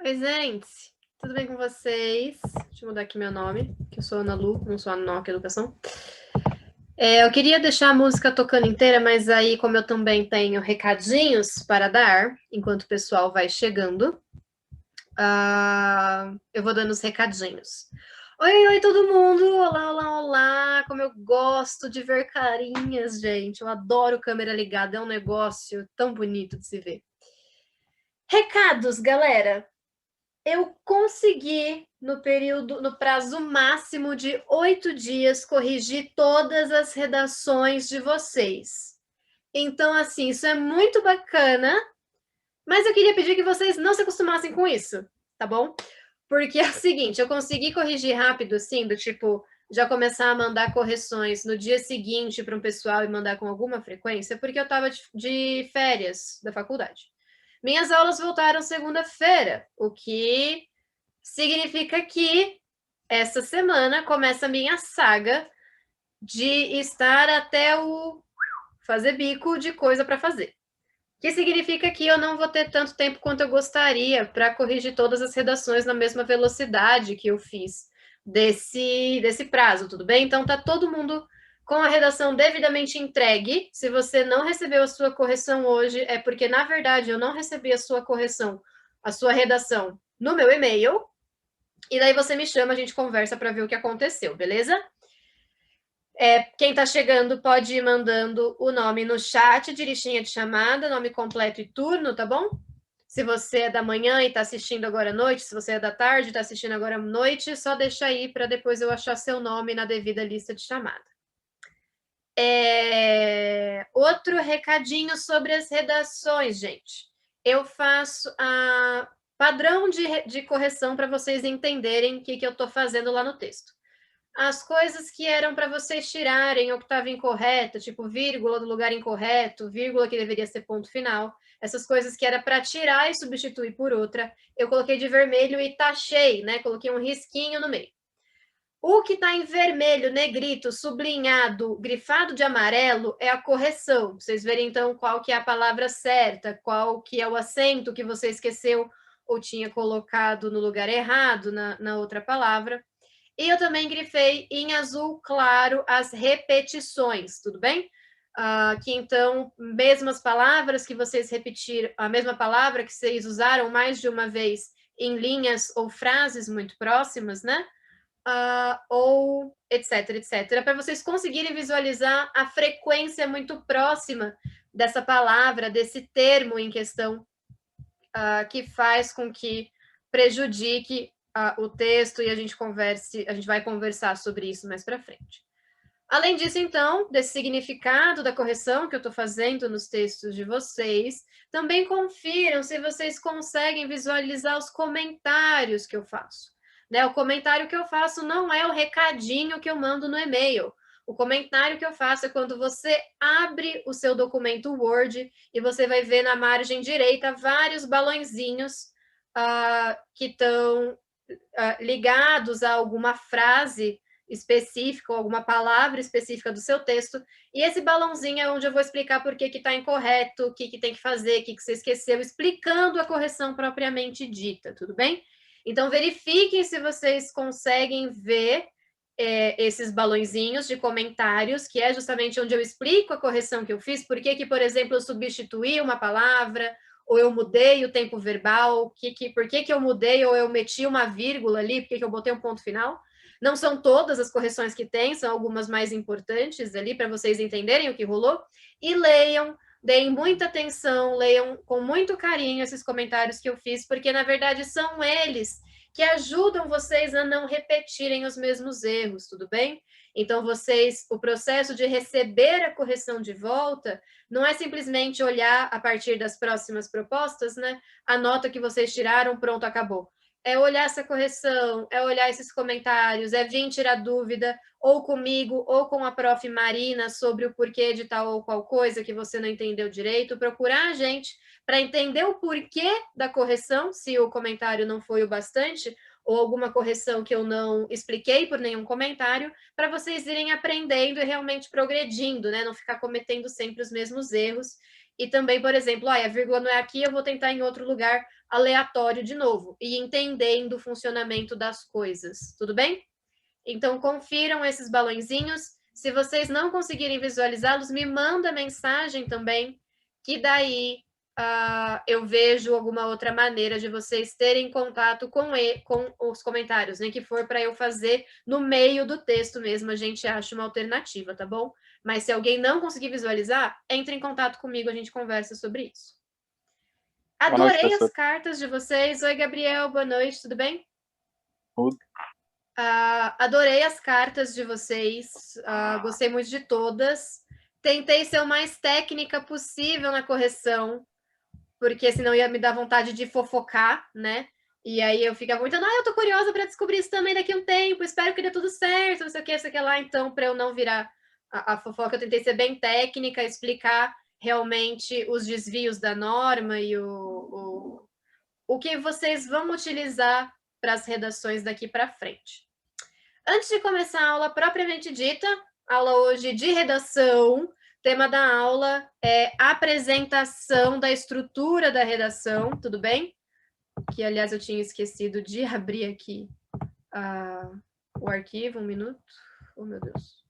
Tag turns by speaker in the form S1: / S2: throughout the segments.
S1: Oi, gente, tudo bem com vocês? Deixa eu mudar aqui meu nome, que eu sou Ana Lu, não sou a Noca Educação. Eu queria deixar a música tocando inteira, mas aí, como eu também tenho recadinhos para dar, enquanto o pessoal vai chegando, eu vou dando os recadinhos. Oi, oi, todo mundo! Olá, olá, olá! Como eu gosto de ver carinhas, gente. Eu adoro câmera ligada, é um negócio tão bonito de se ver. Recados, galera! Eu consegui, no prazo máximo de 8 dias, corrigir todas as redações de vocês. Então, assim, isso é muito bacana, mas eu queria pedir que vocês não se acostumassem com isso, tá bom? Porque é o seguinte, eu consegui corrigir rápido, assim, do tipo, já começar a mandar correções no dia seguinte para um pessoal e mandar com alguma frequência, porque eu estava de férias da faculdade. Minhas aulas voltaram segunda-feira, o que significa que essa semana começa a minha saga de estar até o fazer bico de coisa para fazer. Que significa que eu não vou ter tanto tempo quanto eu gostaria para corrigir todas as redações na mesma velocidade que eu fiz desse prazo, tudo bem? Então tá todo mundo com a redação devidamente entregue. Se você não recebeu a sua correção hoje, é porque na verdade eu não recebi a sua correção, a sua redação no meu e-mail. E daí você me chama, a gente conversa para ver o que aconteceu, beleza? Quem está chegando pode ir mandando o nome no chat de listinha de chamada, nome completo e turno, tá bom? Se você é da manhã e está assistindo agora à noite, se você é da tarde e está assistindo agora à noite, só deixa aí para depois eu achar seu nome na devida lista de chamada. Outro recadinho sobre as redações, gente. Eu faço a padrão de correção para vocês entenderem o que eu estou fazendo lá no texto. As coisas que eram para vocês tirarem ou que estava incorreto, tipo vírgula do lugar incorreto, vírgula que deveria ser ponto final, essas coisas que era para tirar e substituir por outra, eu coloquei de vermelho e tachei, né? Coloquei um risquinho no meio. O que está em vermelho, negrito, sublinhado, grifado de amarelo é a correção. Vocês verem, então, qual que é a palavra certa, qual que é o acento que você esqueceu ou tinha colocado no lugar errado na outra palavra. E eu também grifei em azul claro as repetições, tudo bem? Que então, mesmas palavras que vocês repetiram, a mesma palavra que vocês usaram mais de uma vez em linhas ou frases muito próximas, né? Ou etc, etc, para vocês conseguirem visualizar a frequência muito próxima dessa palavra, desse termo em questão, que faz com que prejudique o texto e a gente vai conversar sobre isso mais para frente. Além disso, então, desse significado da correção que eu estou fazendo nos textos de vocês, também confiram se vocês conseguem visualizar os comentários que eu faço. Né? O comentário que eu faço não é o recadinho que eu mando no e-mail. O comentário que eu faço é quando você abre o seu documento Word e você vai ver na margem direita vários balõezinhos que estão ligados a alguma frase específica ou alguma palavra específica do seu texto, e esse balãozinho é onde eu vou explicar por que está incorreto, o que tem que fazer, o que você esqueceu, explicando a correção propriamente dita, tudo bem? Então, verifiquem se vocês conseguem ver esses balõezinhos de comentários, que é justamente onde eu explico a correção que eu fiz, por que, por exemplo, eu substituí uma palavra, ou eu mudei o tempo verbal, por que eu mudei, ou eu meti uma vírgula ali, por que eu botei um ponto final. Não são todas as correções que tem, são algumas mais importantes ali para vocês entenderem o que rolou. E leiam, deem muita atenção, leiam com muito carinho esses comentários que eu fiz, porque na verdade são eles que ajudam vocês a não repetirem os mesmos erros, tudo bem? Então, o processo de receber a correção de volta não é simplesmente olhar a partir das próximas propostas, né? A nota que vocês tiraram, pronto, acabou. É olhar essa correção, é olhar esses comentários, é vir tirar dúvida, ou comigo, ou com a prof. Marina, sobre o porquê de tal ou qual coisa que você não entendeu direito, procurar a gente para entender o porquê da correção, se o comentário não foi o bastante, ou alguma correção que eu não expliquei por nenhum comentário, para vocês irem aprendendo e realmente progredindo, né? Não ficar cometendo sempre os mesmos erros E também, por exemplo, a vírgula não é aqui, eu vou tentar em outro lugar aleatório de novo, e entendendo o funcionamento das coisas, tudo bem? Então, confiram esses balõezinhos. Se vocês não conseguirem visualizá-los, me manda mensagem também, que daí eu vejo alguma outra maneira de vocês terem contato com os comentários, nem que for para eu fazer no meio do texto mesmo, a gente acha uma alternativa, tá bom? Mas se alguém não conseguir visualizar, entre em contato comigo, a gente conversa sobre isso. Adorei
S2: noite,
S1: as cartas de vocês. Oi, Gabriel, boa noite, tudo bem?
S2: Tudo.
S1: Adorei as cartas de vocês, gostei muito de todas. Tentei ser o mais técnica possível na correção, porque senão ia me dar vontade de fofocar, né? E aí eu ficava muito, eu tô curiosa para descobrir isso também daqui a um tempo, espero que dê tudo certo, não sei o que, sei o que lá. Então, para eu não virar a fofoca, eu tentei ser bem técnica, explicar realmente os desvios da norma e o que vocês vão utilizar para as redações daqui para frente. Antes de começar a aula propriamente dita, aula hoje de redação, tema da aula é apresentação da estrutura da redação, tudo bem? Que, aliás, eu tinha esquecido de abrir aqui o arquivo, um minuto. Oh, meu Deus.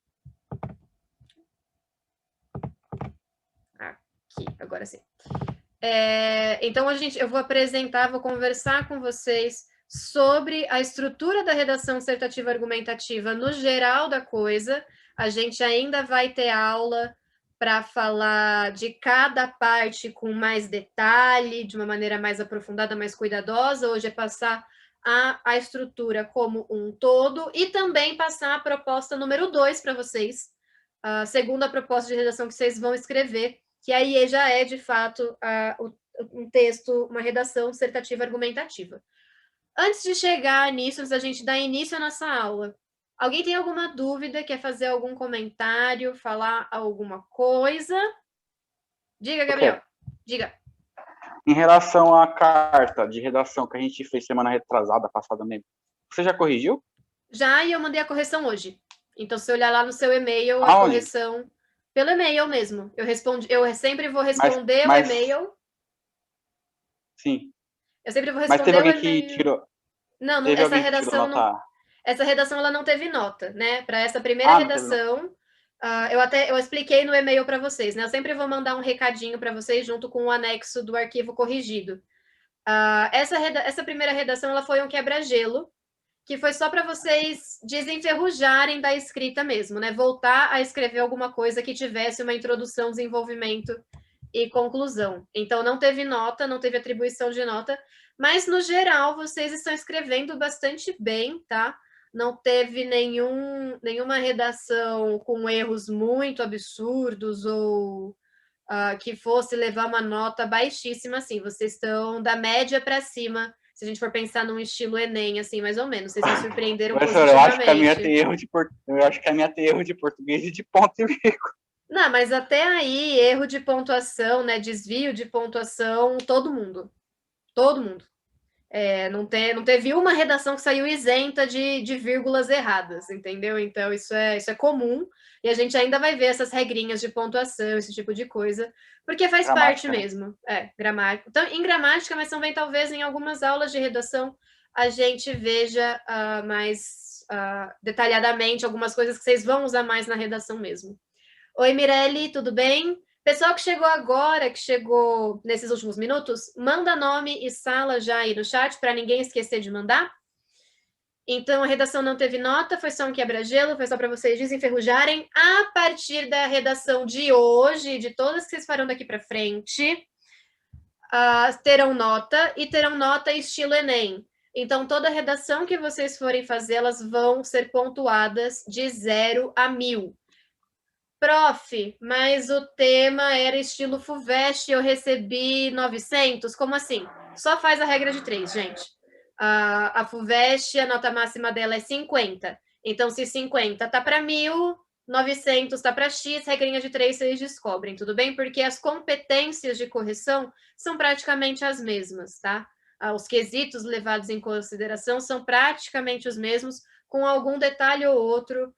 S1: Aqui, agora sim. Então, eu vou apresentar, vou conversar com vocês sobre a estrutura da redação dissertativa argumentativa no geral da coisa. A gente ainda vai ter aula para falar de cada parte com mais detalhe, de uma maneira mais aprofundada, mais cuidadosa. Hoje é passar a estrutura como um todo e também passar a proposta número 2 para vocês, a segunda proposta de redação que vocês vão escrever, que aí já é, de fato, um texto, uma redação dissertativa argumentativa. Antes de chegar nisso, antes da gente dar início à nossa aula, alguém tem alguma dúvida, quer fazer algum comentário, falar alguma coisa? Diga, Gabriel. Diga.
S2: Em relação à carta de redação que a gente fez semana retrasada, passada mesmo, você já corrigiu?
S1: Já, e eu mandei a correção hoje. Então, se olhar lá no seu e-mail, a
S2: Aonde?
S1: correção... Pelo e-mail mesmo. Eu sempre vou responder o e-mail.
S2: Sim.
S1: Eu sempre vou
S2: Mas teve
S1: responder o
S2: alguém que
S1: e-mail.
S2: tirou.
S1: Não,
S2: Teve
S1: essa
S2: alguém que tirou
S1: redação não.
S2: nota.
S1: Essa redação ela não teve nota, né? Para essa primeira
S2: Não teve nota.
S1: redação, eu expliquei no e-mail para vocês, né? Eu sempre vou mandar um recadinho para vocês junto com o anexo do arquivo corrigido. Essa primeira redação ela foi um quebra-gelo, que foi só para vocês desenferrujarem da escrita mesmo, né? Voltar a escrever alguma coisa que tivesse uma introdução, desenvolvimento e conclusão. Então, não teve nota, não teve atribuição de nota, mas, no geral, vocês estão escrevendo bastante bem, tá? Não teve nenhuma redação com erros muito absurdos ou que fosse levar uma nota baixíssima, assim. Vocês estão da média para cima, se a gente for pensar num estilo Enem, assim, mais ou menos. Vocês me surpreenderam
S2: Professor, eu acho que a minha
S1: positivamente.
S2: tem erro de português e de ponto e vírgula.
S1: Não, mas até aí, erro de pontuação, né? Desvio de pontuação, todo mundo. Todo mundo. Não teve uma redação que saiu isenta de vírgulas erradas, entendeu? Então, isso é comum, e a gente ainda vai ver essas regrinhas de pontuação, esse tipo de coisa, porque faz parte mesmo. Gramática. Então, em gramática, mas também talvez em algumas aulas de redação a gente veja mais detalhadamente algumas coisas que vocês vão usar mais na redação mesmo. Oi, Mirelle, tudo bem? Pessoal que chegou agora, que chegou nesses últimos minutos, manda nome e sala já aí no chat, para ninguém esquecer de mandar. Então, a redação não teve nota, foi só um quebra-gelo, foi só para vocês desenferrujarem. A partir da redação de hoje, de todas que vocês farão daqui para frente, terão nota, e terão nota estilo Enem. Então, toda redação que vocês forem fazer, elas vão ser pontuadas de 0 a 1000. Prof, mas o tema era estilo FUVEST, eu recebi 900, como assim? Só faz a regra de 3, gente. A FUVEST, a nota máxima dela é 50. Então, se 50 tá para 1000, 900 tá para X, regrinha de 3 vocês descobrem, tudo bem? Porque as competências de correção são praticamente as mesmas, tá? Os quesitos levados em consideração são praticamente os mesmos, com algum detalhe ou outro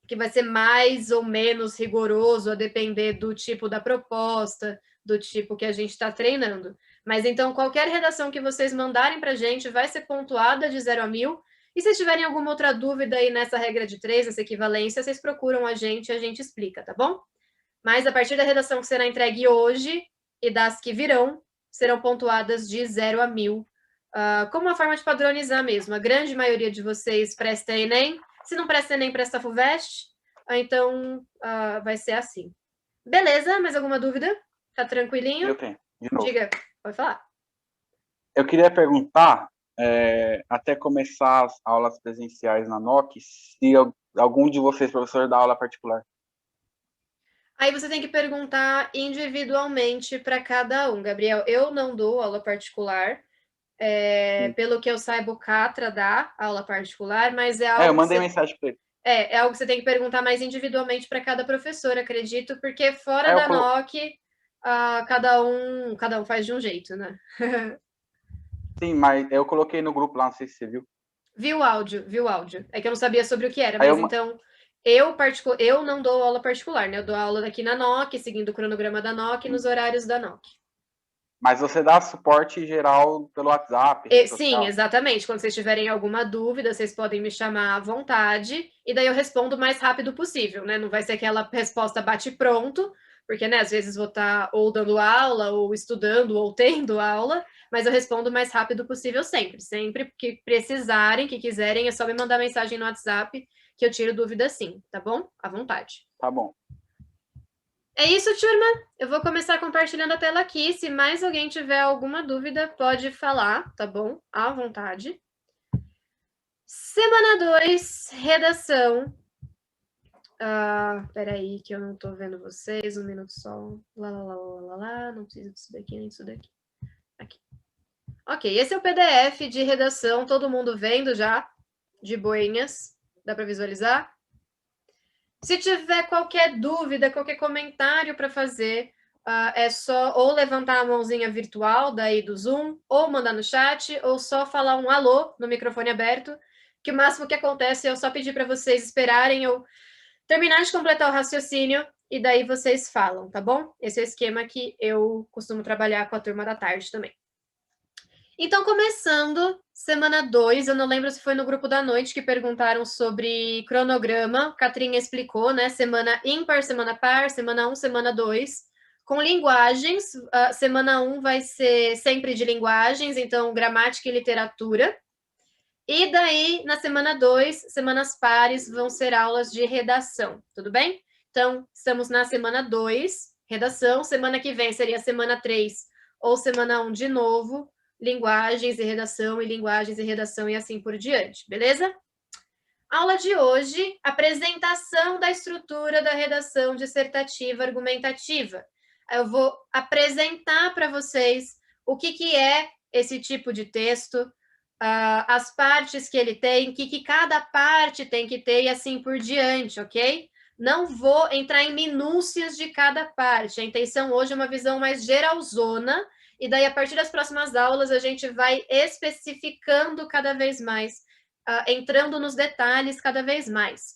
S1: que vai ser mais ou menos rigoroso a depender do tipo da proposta, do tipo que a gente está treinando. Mas então, qualquer redação que vocês mandarem para a gente vai ser pontuada de 0 a 1000. E se tiverem alguma outra dúvida aí nessa regra de 3, nessa equivalência, vocês procuram a gente e a gente explica, tá bom? Mas a partir da redação que será entregue hoje e das que virão, serão pontuadas de 0 a 1000, como uma forma de padronizar mesmo. A grande maioria de vocês presta Enem. Se não presta Enem, presta FUVEST. Então, vai ser assim. Beleza? Mais alguma dúvida? Tá tranquilinho?
S2: Eu tenho, de novo.
S1: Diga, pode falar.
S2: Eu queria perguntar, até começar as aulas presenciais na NOC, se algum de vocês, professor, dá aula particular.
S1: Aí você tem que perguntar individualmente para cada um. Gabriel, eu não dou aula particular. Pelo que eu saiba, o Catra dá aula particular, mas é algo.
S2: Eu mandei mensagem para ele.
S1: É algo que você tem que perguntar mais individualmente para cada professor, acredito, porque fora da NOC, cada um faz de um jeito, né?
S2: Sim, mas eu coloquei no grupo lá, não sei se você viu.
S1: Viu o áudio. É que eu não sabia sobre o que era, mas então eu não dou aula particular, né? Eu dou aula aqui na NOC, seguindo o cronograma da NOC, nos horários da NOC.
S2: Mas você dá suporte geral pelo WhatsApp?
S1: Sim, exatamente. Quando vocês tiverem alguma dúvida, vocês podem me chamar à vontade, e daí eu respondo o mais rápido possível, né? Não vai ser aquela resposta bate-pronto, porque, né, às vezes vou estar ou dando aula, ou estudando, ou tendo aula, mas eu respondo o mais rápido possível sempre. Sempre que precisarem, que quiserem, é só me mandar mensagem no WhatsApp, que eu tiro dúvida sim, tá bom? À vontade.
S2: Tá bom.
S1: É isso, turma. Eu vou começar compartilhando a tela aqui. Se mais alguém tiver alguma dúvida, pode falar, tá bom? À vontade. Semana 2, redação. Peraí, que eu não tô vendo vocês. Um minuto só. Não precisa disso daqui, nem disso daqui. Aqui. Ok, esse é o PDF de redação. Todo mundo vendo já? De boinhas. Dá para visualizar? Se tiver qualquer dúvida, qualquer comentário para fazer, é só ou levantar a mãozinha virtual daí do Zoom, ou mandar no chat, ou só falar um alô no microfone aberto, que o máximo que acontece é eu só pedir para vocês esperarem eu terminar de completar o raciocínio e daí vocês falam, tá bom? Esse é o esquema que eu costumo trabalhar com a turma da tarde também. Então, começando, semana 2, eu não lembro se foi no grupo da noite que perguntaram sobre cronograma, Catrinha explicou, né? Semana ímpar, semana par, semana 1, semana 2, com linguagens. Semana 1 vai ser sempre de linguagens, então gramática e literatura. E daí, na semana 2, semanas pares, vão ser aulas de redação, tudo bem? Então, estamos na semana 2, redação. Semana que vem seria semana 3 ou semana 1 de novo, linguagens e redação, e linguagens e redação, e assim por diante, beleza? Aula de hoje, apresentação da estrutura da redação dissertativa argumentativa. Eu vou apresentar para vocês o que é esse tipo de texto, as partes que ele tem, o que cada parte tem que ter, e assim por diante, ok? Não vou entrar em minúcias de cada parte. A intenção hoje é uma visão mais geralzona, e daí, a partir das próximas aulas, a gente vai especificando cada vez mais, entrando nos detalhes cada vez mais.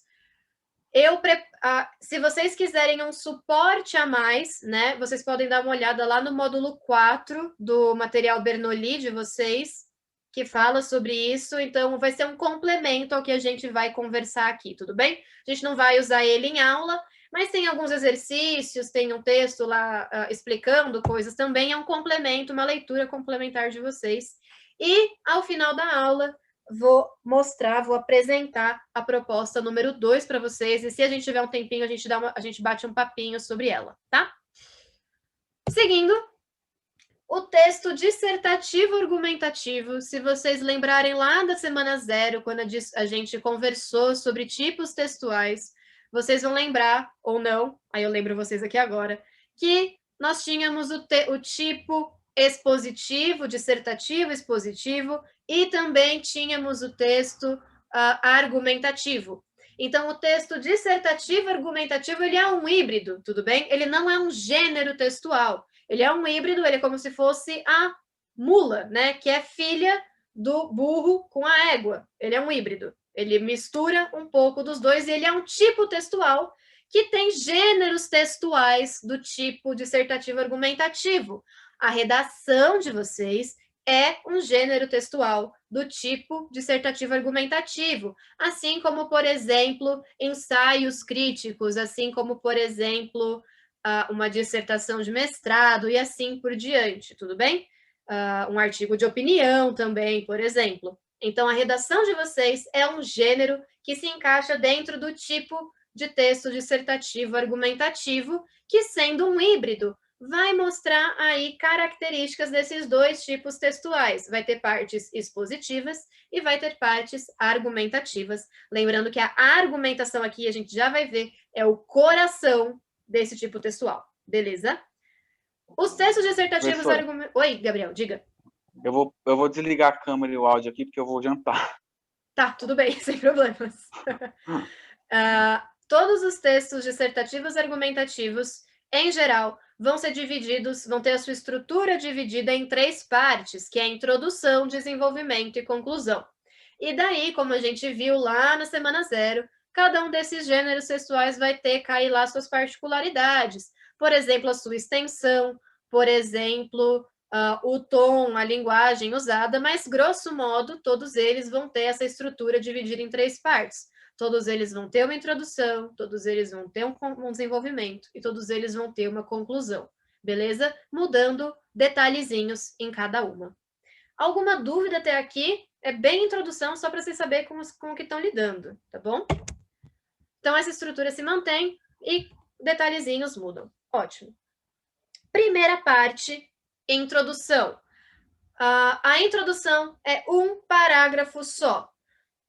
S1: Se vocês quiserem um suporte a mais, né, vocês podem dar uma olhada lá no módulo 4 do material Bernoulli de vocês, que fala sobre isso. Então, vai ser um complemento ao que a gente vai conversar aqui, tudo bem? A gente não vai usar ele em aula, mas tem alguns exercícios, tem um texto lá explicando coisas também, é um complemento, uma leitura complementar de vocês. E, ao final da aula, vou apresentar a proposta número 2 para vocês, e se a gente tiver um tempinho, a gente bate um papinho sobre ela, tá? Seguindo, o texto dissertativo argumentativo, se vocês lembrarem lá da semana 0, quando a gente conversou sobre tipos textuais, vocês vão lembrar, ou não, aí eu lembro vocês aqui agora, que nós tínhamos o tipo expositivo, dissertativo, expositivo, e também tínhamos o texto argumentativo. Então, o texto dissertativo argumentativo, ele é um híbrido, tudo bem? Ele não é um gênero textual. Ele é um híbrido, ele é como se fosse a mula, né? Que é filha do burro com a égua. Ele é um híbrido. Ele mistura um pouco dos dois e ele é um tipo textual que tem gêneros textuais do tipo dissertativo argumentativo. A redação de vocês é um gênero textual do tipo dissertativo argumentativo, assim como, por exemplo, ensaios críticos, assim como, por exemplo, uma dissertação de mestrado e assim por diante, tudo bem? Um artigo de opinião também, por exemplo. Então, a redação de vocês é um gênero que se encaixa dentro do tipo de texto dissertativo argumentativo, que, sendo um híbrido, vai mostrar aí características desses dois tipos textuais. Vai ter partes expositivas e vai ter partes argumentativas. Lembrando que a argumentação aqui, a gente já vai ver, é o coração desse tipo textual. Beleza? Os textos dissertativos... Oi, Gabriel, diga.
S2: Eu vou desligar a câmera e o áudio aqui, porque eu vou jantar.
S1: Tá, tudo bem, sem problemas. Todos os textos dissertativos argumentativos, em geral, vão ser divididos, vão ter a sua estrutura dividida em 3 partes, que é a introdução, desenvolvimento e conclusão. E daí, como a gente viu lá na semana 0, cada um desses gêneros textuais vai ter cair lá suas particularidades. Por exemplo, a sua extensão, por exemplo, o tom, a linguagem usada, mas, grosso modo, todos eles vão ter essa estrutura dividida em 3 partes. Todos eles vão ter uma introdução, todos eles vão ter um desenvolvimento e todos eles vão ter uma conclusão, beleza? Mudando detalhezinhos em cada uma. Alguma dúvida até aqui? É bem introdução, só para vocês saberem com o que estão lidando, tá bom? Então, essa estrutura se mantém e detalhezinhos mudam. Ótimo. Primeira parte, introdução. A introdução é um parágrafo só.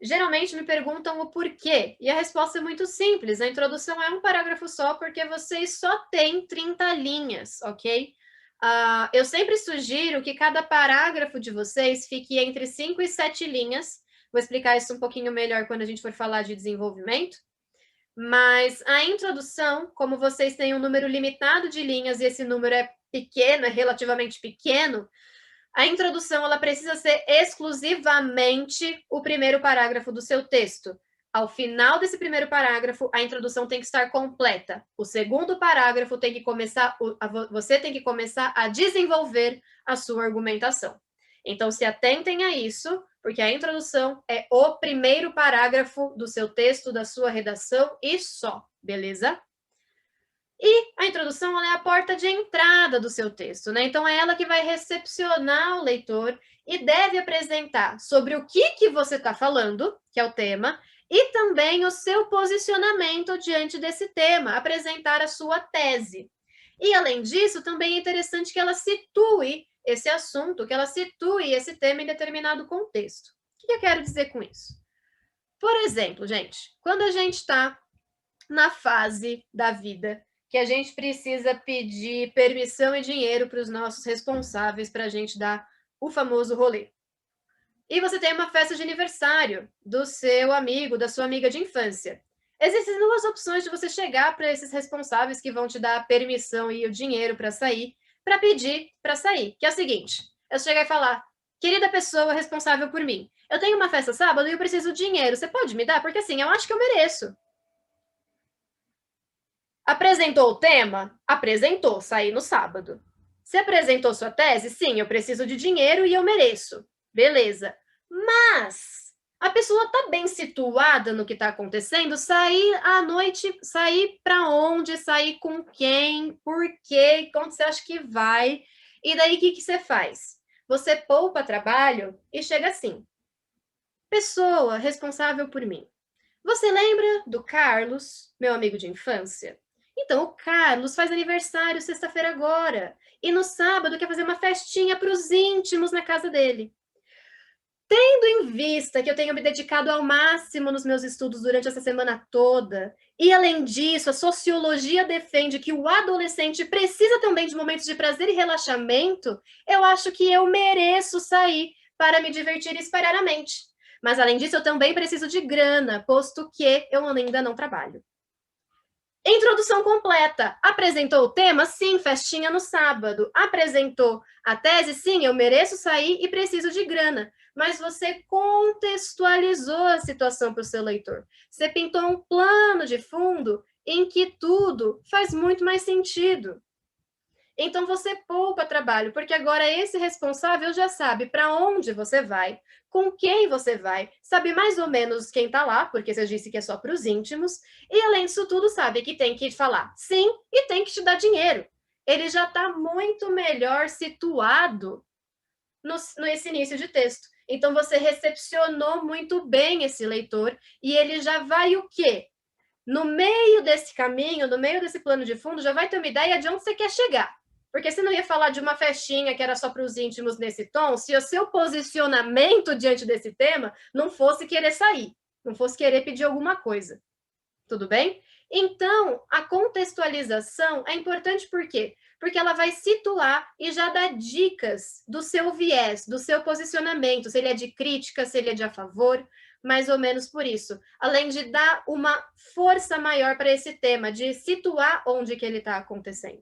S1: Geralmente me perguntam o porquê, e a resposta é muito simples. A introdução é um parágrafo só, porque vocês só têm 30 linhas, ok? Eu sempre sugiro que cada parágrafo de vocês fique entre 5 e 7 linhas. Vou explicar isso um pouquinho melhor quando a gente for falar de desenvolvimento. Mas a introdução, como vocês têm um número limitado de linhas e esse número é pequeno, é relativamente pequeno, a introdução ela precisa ser exclusivamente o primeiro parágrafo do seu texto. Ao final desse primeiro parágrafo, a introdução tem que estar completa. O segundo parágrafo tem que começar, você tem que começar a desenvolver a sua argumentação. Então, se atentem a isso, porque a introdução é o primeiro parágrafo do seu texto, da sua redação e só, beleza? E a introdução ela é a porta de entrada do seu texto, né? Então, é ela que vai recepcionar o leitor e deve apresentar sobre o que você está falando, que é o tema, e também o seu posicionamento diante desse tema, apresentar a sua tese. E, além disso, também é interessante que ela situe esse assunto, que ela situe esse tema em determinado contexto. O que eu quero dizer com isso? Por exemplo, gente, quando a gente está na fase da vida que a gente precisa pedir permissão e dinheiro para os nossos responsáveis para a gente dar o famoso rolê. E você tem uma festa de aniversário do seu amigo, da sua amiga de infância. Existem 2 opções de você chegar para esses responsáveis que vão te dar a permissão e o dinheiro para sair, para pedir para sair, que é o seguinte, eu chegar e falar, querida pessoa responsável por mim, eu tenho uma festa sábado e eu preciso de dinheiro, você pode me dar? Porque assim, eu acho que eu mereço. Apresentou o tema? Apresentou, saí no sábado. Você apresentou sua tese? Sim, eu preciso de dinheiro e eu mereço. Beleza. Mas a pessoa está bem situada no que está acontecendo? Sair à noite, sair para onde? Sair com quem? Por quê? Quando você acha que vai? E daí o que você faz? Você poupa trabalho e chega assim. Pessoa responsável por mim. Você lembra do Carlos, meu amigo de infância? Então, o Carlos faz aniversário sexta-feira agora. E no sábado quer fazer uma festinha para os íntimos na casa dele. Tendo em vista que eu tenho me dedicado ao máximo nos meus estudos durante essa semana toda, e além disso, a sociologia defende que o adolescente precisa também de momentos de prazer e relaxamento, eu acho que eu mereço sair para me divertir e espairar a mente. Mas, além disso, eu também preciso de grana, posto que eu ainda não trabalho. Introdução completa. Apresentou o tema? Sim, festinha no sábado. Apresentou a tese? Sim, eu mereço sair e preciso de grana. Mas você contextualizou a situação para o seu leitor. Você pintou um plano de fundo em que tudo faz muito mais sentido. Então você poupa trabalho, porque agora esse responsável já sabe para onde você vai, com quem você vai, sabe mais ou menos quem está lá, porque você disse que é só para os íntimos, e além disso tudo sabe que tem que falar sim e tem que te dar dinheiro. Ele já está muito melhor situado nesse início de texto. Então você recepcionou muito bem esse leitor e ele já vai o quê? No meio desse caminho, no meio desse plano de fundo, já vai ter uma ideia de onde você quer chegar. Porque você não ia falar de uma festinha que era só para os íntimos nesse tom, se o seu posicionamento diante desse tema não fosse querer sair, não fosse querer pedir alguma coisa. Tudo bem? Então, a contextualização é importante por quê? Porque ela vai situar e já dar dicas do seu viés, do seu posicionamento, se ele é de crítica, se ele é de a favor, mais ou menos por isso. Além de dar uma força maior para esse tema, de situar onde que ele está acontecendo.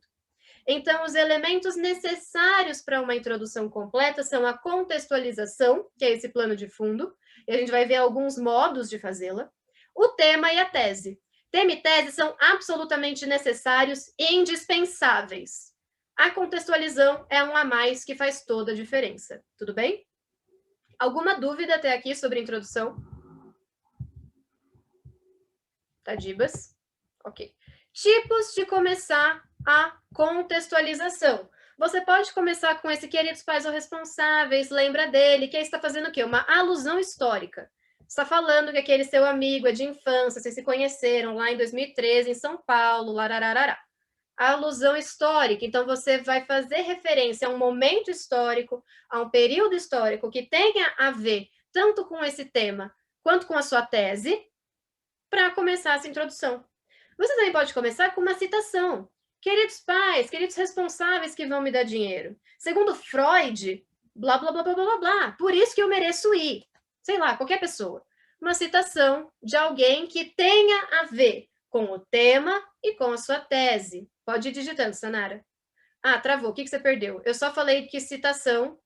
S1: Então, os elementos necessários para uma introdução completa são a contextualização, que é esse plano de fundo, e a gente vai ver alguns modos de fazê-la, o tema e a tese. Tema e tese são absolutamente necessários e indispensáveis. A contextualização é um a mais que faz toda a diferença. Tudo bem? Alguma dúvida até aqui sobre a introdução? Tadibas? Ok. Tipos de começar a contextualização. Você pode começar com esse queridos pais ou responsáveis, lembra dele, que aí está fazendo o quê? Uma alusão histórica. Está falando que aquele seu amigo é de infância, vocês se conheceram lá em 2013 em São Paulo, larararará. A alusão histórica, então você vai fazer referência a um momento histórico, a um período histórico que tenha a ver tanto com esse tema quanto com a sua tese, para começar essa introdução. Você também pode começar com uma citação. Queridos pais, queridos responsáveis que vão me dar dinheiro. Segundo Freud, blá, blá, blá, blá, blá, blá. Por isso que eu mereço ir. Sei lá, qualquer pessoa. Uma citação de alguém que tenha a ver com o tema e com a sua tese. Pode ir digitando, Sanara. Ah, travou. O que você perdeu? Eu só falei que citação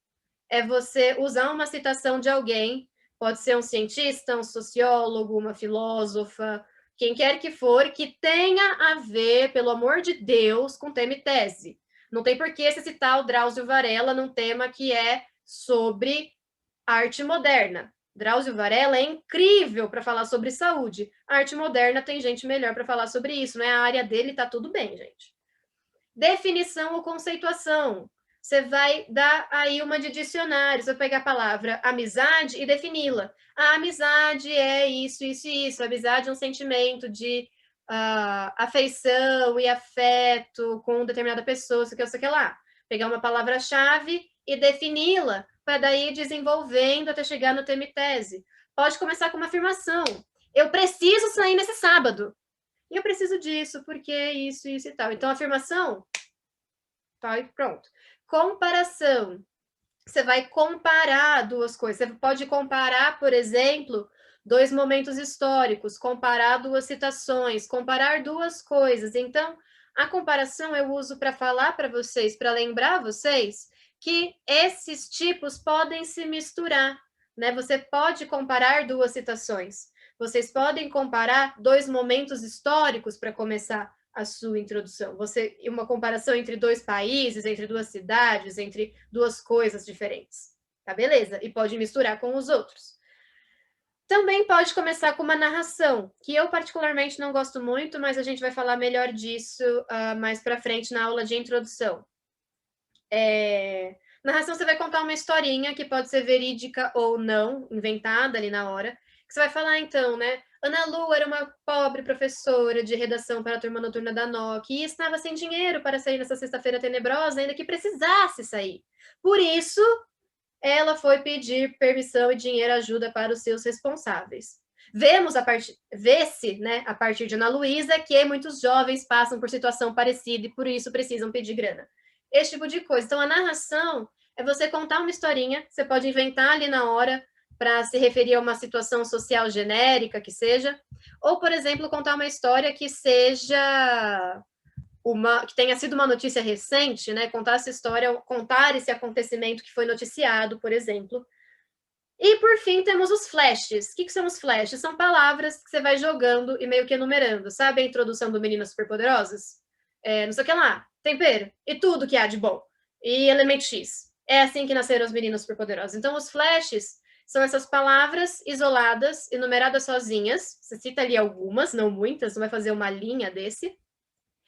S1: é você usar uma citação de alguém, pode ser um cientista, um sociólogo, uma filósofa, quem quer que for, que tenha a ver, pelo amor de Deus, com tema e tese. Não tem por que você citar o Drauzio Varela num tema que é sobre arte moderna. Drauzio Varela é incrível para falar sobre saúde. A arte moderna tem gente melhor para falar sobre isso, não é a área dele, tá tudo bem, gente. Definição ou conceituação. Você vai dar aí uma de dicionário, você vai pegar a palavra amizade e defini-la. A amizade é isso, isso e isso. A amizade é um sentimento de afeição e afeto com determinada pessoa, isso que lá. Pegar uma palavra-chave e defini-la, para daí desenvolvendo até chegar no tema e tese. Pode começar com uma afirmação. Eu preciso sair nesse sábado. E eu preciso disso, porque isso, isso e tal. Então, afirmação, tá, e pronto. Comparação. Você vai comparar duas coisas. Você pode comparar, por exemplo, dois momentos históricos, comparar duas citações, comparar duas coisas. Então, a comparação eu uso para falar para vocês, para lembrar vocês que esses tipos podem se misturar, né? Você pode comparar duas citações. Vocês podem comparar dois momentos históricos para começar a sua introdução. Uma comparação entre dois países, entre duas cidades, entre duas coisas diferentes. Tá, beleza? E pode misturar com os outros. Também pode começar com uma narração, que eu particularmente não gosto muito, mas a gente vai falar melhor disso mais para frente na aula de introdução. Narração, você vai contar uma historinha que pode ser verídica ou não, inventada ali na hora. Que você vai falar, então, né? Ana Lu era uma pobre professora de redação para a turma noturna da NOC e estava sem dinheiro para sair nessa sexta-feira tenebrosa, ainda que precisasse sair. Por isso, ela foi pedir permissão e dinheiro ajuda para os seus responsáveis. Vê-se, né, a partir de Ana Luísa, que muitos jovens passam por situação parecida e por isso precisam pedir grana. Esse tipo de coisa. Então, a narração é você contar uma historinha, você pode inventar ali na hora, para se referir a uma situação social genérica que seja, ou, por exemplo, contar uma história que seja que tenha sido uma notícia recente, né? Contar essa história, contar esse acontecimento que foi noticiado, por exemplo. E, por fim, temos os flashes. O que são os flashes? São palavras que você vai jogando e meio que enumerando. Sabe a introdução do Meninas Superpoderosas? Não sei o que lá, tempero, e tudo que há de bom. E elemento X. É assim que nasceram os Meninos Superpoderosos. Então, os flashes são essas palavras isoladas, enumeradas sozinhas. Você cita ali algumas, não muitas, não vai fazer uma linha desse.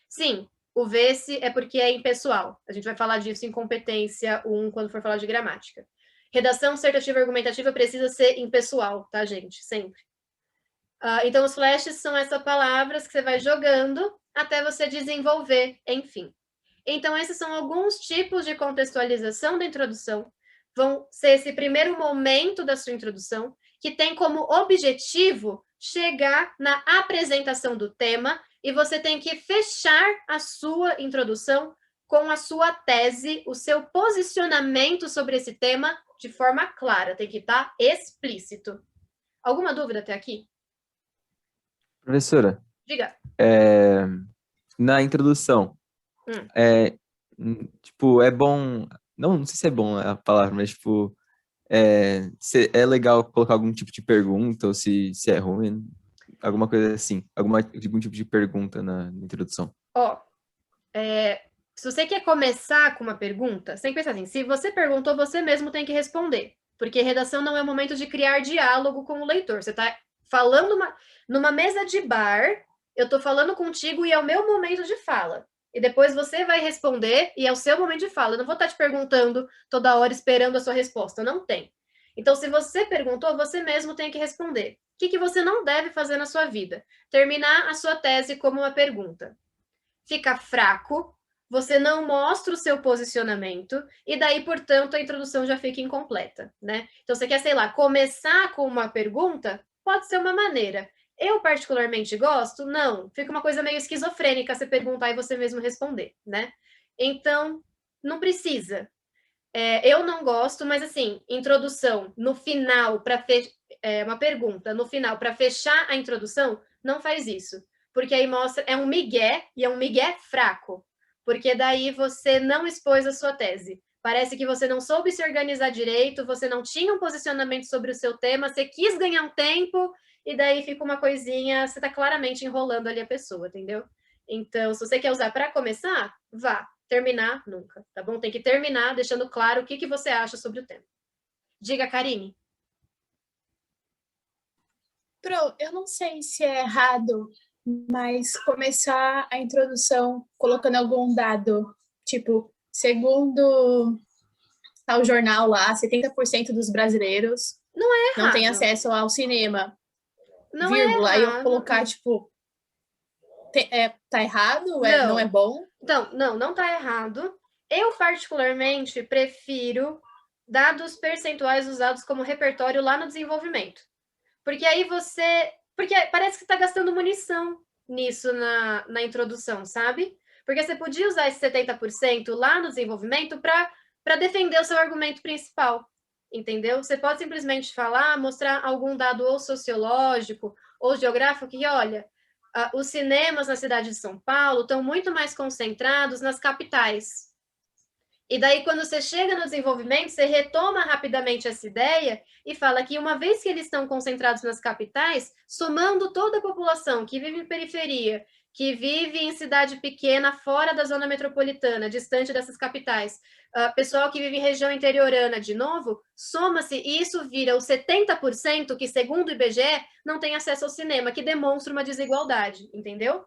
S1: Sim, o vê-se é porque é impessoal. A gente vai falar disso em competência 1, quando for falar de gramática. Redação dissertativa argumentativa precisa ser impessoal, tá, gente? Sempre. Então, os flashes são essas palavras que você vai jogando até você desenvolver, enfim. Então, esses são alguns tipos de contextualização da introdução. Vão ser esse primeiro momento da sua introdução, que tem como objetivo chegar na apresentação do tema, e você tem que fechar a sua introdução com a sua tese, o seu posicionamento sobre esse tema de forma clara, tem que estar explícito. Alguma dúvida até aqui?
S3: Professora,
S1: Diga.
S3: na introdução, tipo, é bom, não sei se é bom a palavra, mas tipo, é legal colocar algum tipo de pergunta, ou se é ruim, alguma coisa assim, algum tipo de pergunta na introdução.
S1: Se você quer começar com uma pergunta, você tem que pensar assim, se você perguntou, você mesmo tem que responder, porque redação não é o momento de criar diálogo com o leitor, você está falando numa mesa de bar, eu estou falando contigo e é o meu momento de fala, e depois você vai responder e é o seu momento de fala, eu não vou estar te perguntando toda hora esperando a sua resposta, não tem. Então, se você perguntou, você mesmo tem que responder. O que você não deve fazer na sua vida? Terminar a sua tese como uma pergunta. Fica fraco, você não mostra o seu posicionamento, e daí, portanto, a introdução já fica incompleta, né? Então, você quer, sei lá, começar com uma pergunta? Pode ser uma maneira. Eu particularmente gosto? Não. Fica uma coisa meio esquizofrênica você perguntar e você mesmo responder, né? Então, não precisa. Eu não gosto, mas assim, introdução no final para uma pergunta no final para fechar a introdução, não faz isso, porque aí mostra é um migué e é um migué fraco, porque daí você não expôs a sua tese. Parece que você não soube se organizar direito, você não tinha um posicionamento sobre o seu tema, você quis ganhar um tempo e daí fica uma coisinha, você está claramente enrolando ali a pessoa, entendeu? Então, se você quer usar para começar, vá. Terminar, nunca, tá bom? Tem que terminar deixando claro o que você acha sobre o tema. Diga, Karine.
S4: Pro, eu não sei se é errado, mas começar a introdução colocando algum dado, tipo, segundo tal jornal lá, 70% dos brasileiros não tem acesso ao cinema.
S1: Não
S4: vírgula,
S1: é
S4: errado. Aí eu colocar, tipo, tá errado? Não é bom?
S1: Então, não tá errado. Eu, particularmente, prefiro dados percentuais usados como repertório lá no desenvolvimento. Porque aí porque parece que está gastando munição nisso na introdução, sabe? Porque você podia usar esse 70% lá no desenvolvimento para defender o seu argumento principal, entendeu? Você pode simplesmente falar, mostrar algum dado ou sociológico ou geográfico que, olha, os cinemas na cidade de São Paulo estão muito mais concentrados nas capitais. E daí, quando você chega no desenvolvimento, você retoma rapidamente essa ideia e fala que, uma vez que eles estão concentrados nas capitais, somando toda a população que vive em periferia, que vive em cidade pequena, fora da zona metropolitana, distante dessas capitais, pessoal que vive em região interiorana, de novo, soma-se e isso vira os 70% que, segundo o IBGE, não tem acesso ao cinema, que demonstra uma desigualdade, entendeu?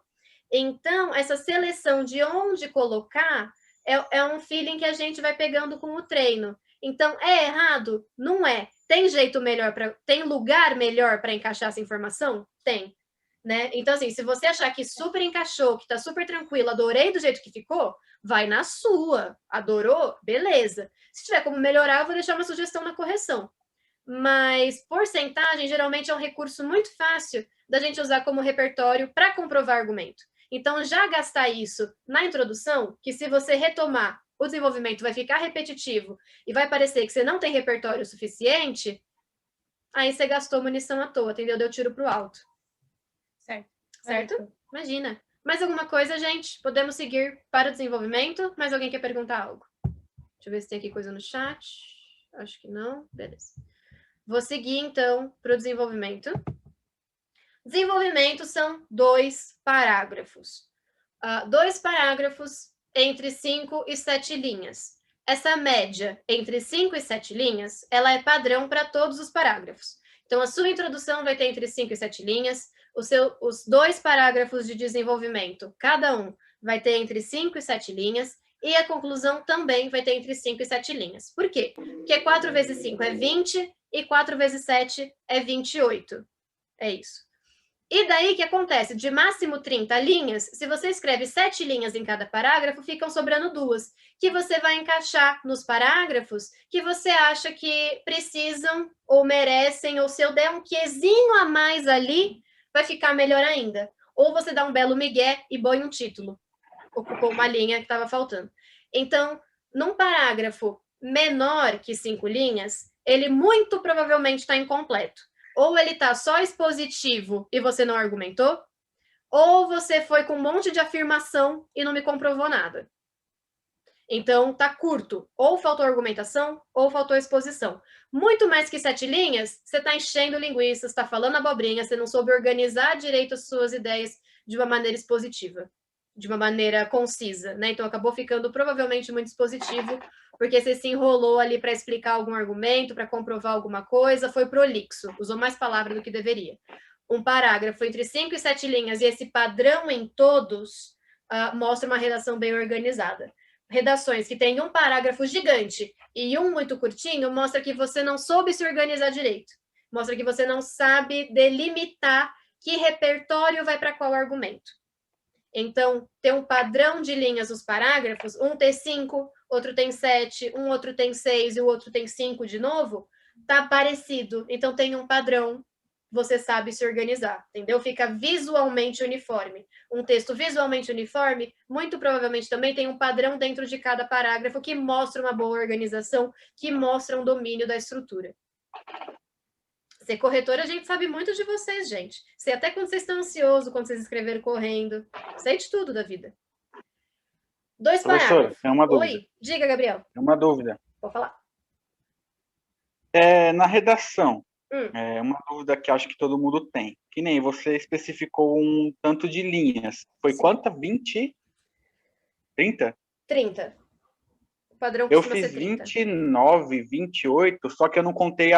S1: Então, essa seleção de onde colocar é um feeling que a gente vai pegando com o treino. Então, é errado? Não é. Tem jeito melhor tem lugar melhor para encaixar essa informação? Tem. Né? Então, assim, se você achar que super encaixou, que tá super tranquilo, adorei do jeito que ficou, vai na sua. Adorou? Beleza. Se tiver como melhorar, eu vou deixar uma sugestão na correção. Mas porcentagem geralmente é um recurso muito fácil da gente usar como repertório para comprovar argumento. Então, já gastar isso na introdução, que se você retomar o desenvolvimento vai ficar repetitivo e vai parecer que você não tem repertório suficiente, aí você gastou munição à toa, entendeu? Deu tiro pro alto.
S4: Certo.
S1: Certo? Imagina. Mais alguma coisa, gente? Podemos seguir para o desenvolvimento? Mais alguém quer perguntar algo? Deixa eu ver se tem aqui coisa no chat. Acho que não. Beleza. Vou seguir, então, para o desenvolvimento. Desenvolvimento são 2 parágrafos. 2 parágrafos entre 5 e 7 linhas. Essa média entre 5 e 7 linhas, ela é padrão para todos os parágrafos. Então, a sua introdução vai ter entre 5 e 7 linhas, os 2 parágrafos de desenvolvimento, cada um vai ter entre 5 e 7 linhas, e a conclusão também vai ter entre 5 e 7 linhas. Por quê? Porque 4 vezes 5 é 20 e 4 vezes 7 é 28. É isso. E daí, o que acontece? De máximo 30 linhas, se você escreve 7 linhas em cada parágrafo, ficam sobrando 2, que você vai encaixar nos parágrafos que você acha que precisam ou merecem, ou se eu der um quezinho a mais ali, vai ficar melhor ainda. Ou você dá um belo migué e põe um título. Ocupou uma linha que estava faltando. Então, num parágrafo menor que 5 linhas, ele muito provavelmente está incompleto. Ou ele está só expositivo e você não argumentou, ou você foi com um monte de afirmação e não me comprovou nada. Então, tá curto. Ou faltou argumentação, ou faltou exposição. Muito mais que 7 linhas, você está enchendo linguiça, está falando abobrinha, você não soube organizar direito as suas ideias de uma maneira expositiva, de uma maneira concisa, né? Então, acabou ficando provavelmente muito expositivo, porque você se enrolou ali para explicar algum argumento, para comprovar alguma coisa, foi prolixo, usou mais palavras do que deveria. Um parágrafo entre 5 e 7 linhas, e esse padrão em todos, mostra uma redação bem organizada. Redações que têm um parágrafo gigante e um muito curtinho, mostra que você não soube se organizar direito. Mostra que você não sabe delimitar que repertório vai para qual argumento. Então, ter um padrão de linhas nos parágrafos, um tem 5, outro tem 7, um outro tem 6 e o outro tem 5 de novo, tá parecido. Então, tem um padrão, você sabe se organizar, entendeu? Fica visualmente uniforme. Um texto visualmente uniforme, muito provavelmente também tem um padrão dentro de cada parágrafo que mostra uma boa organização, que mostra um domínio da estrutura. Ser corretora, a gente sabe muito de vocês, gente. Sei até quando vocês estão ansiosos, quando vocês escreveram correndo. Sei de tudo da vida. 2 parágrafos.
S2: É uma dúvida.
S1: Oi, diga, Gabriel.
S2: É uma dúvida.
S1: Vou falar.
S2: Na redação, é uma dúvida que acho que todo mundo tem. Que nem você especificou um tanto de linhas. Foi
S1: Sim.
S2: quanta? 20? 30?
S1: 30. O padrão
S2: Eu
S1: costuma
S2: fiz
S1: ser 30.
S2: 29, 28, só que eu não contei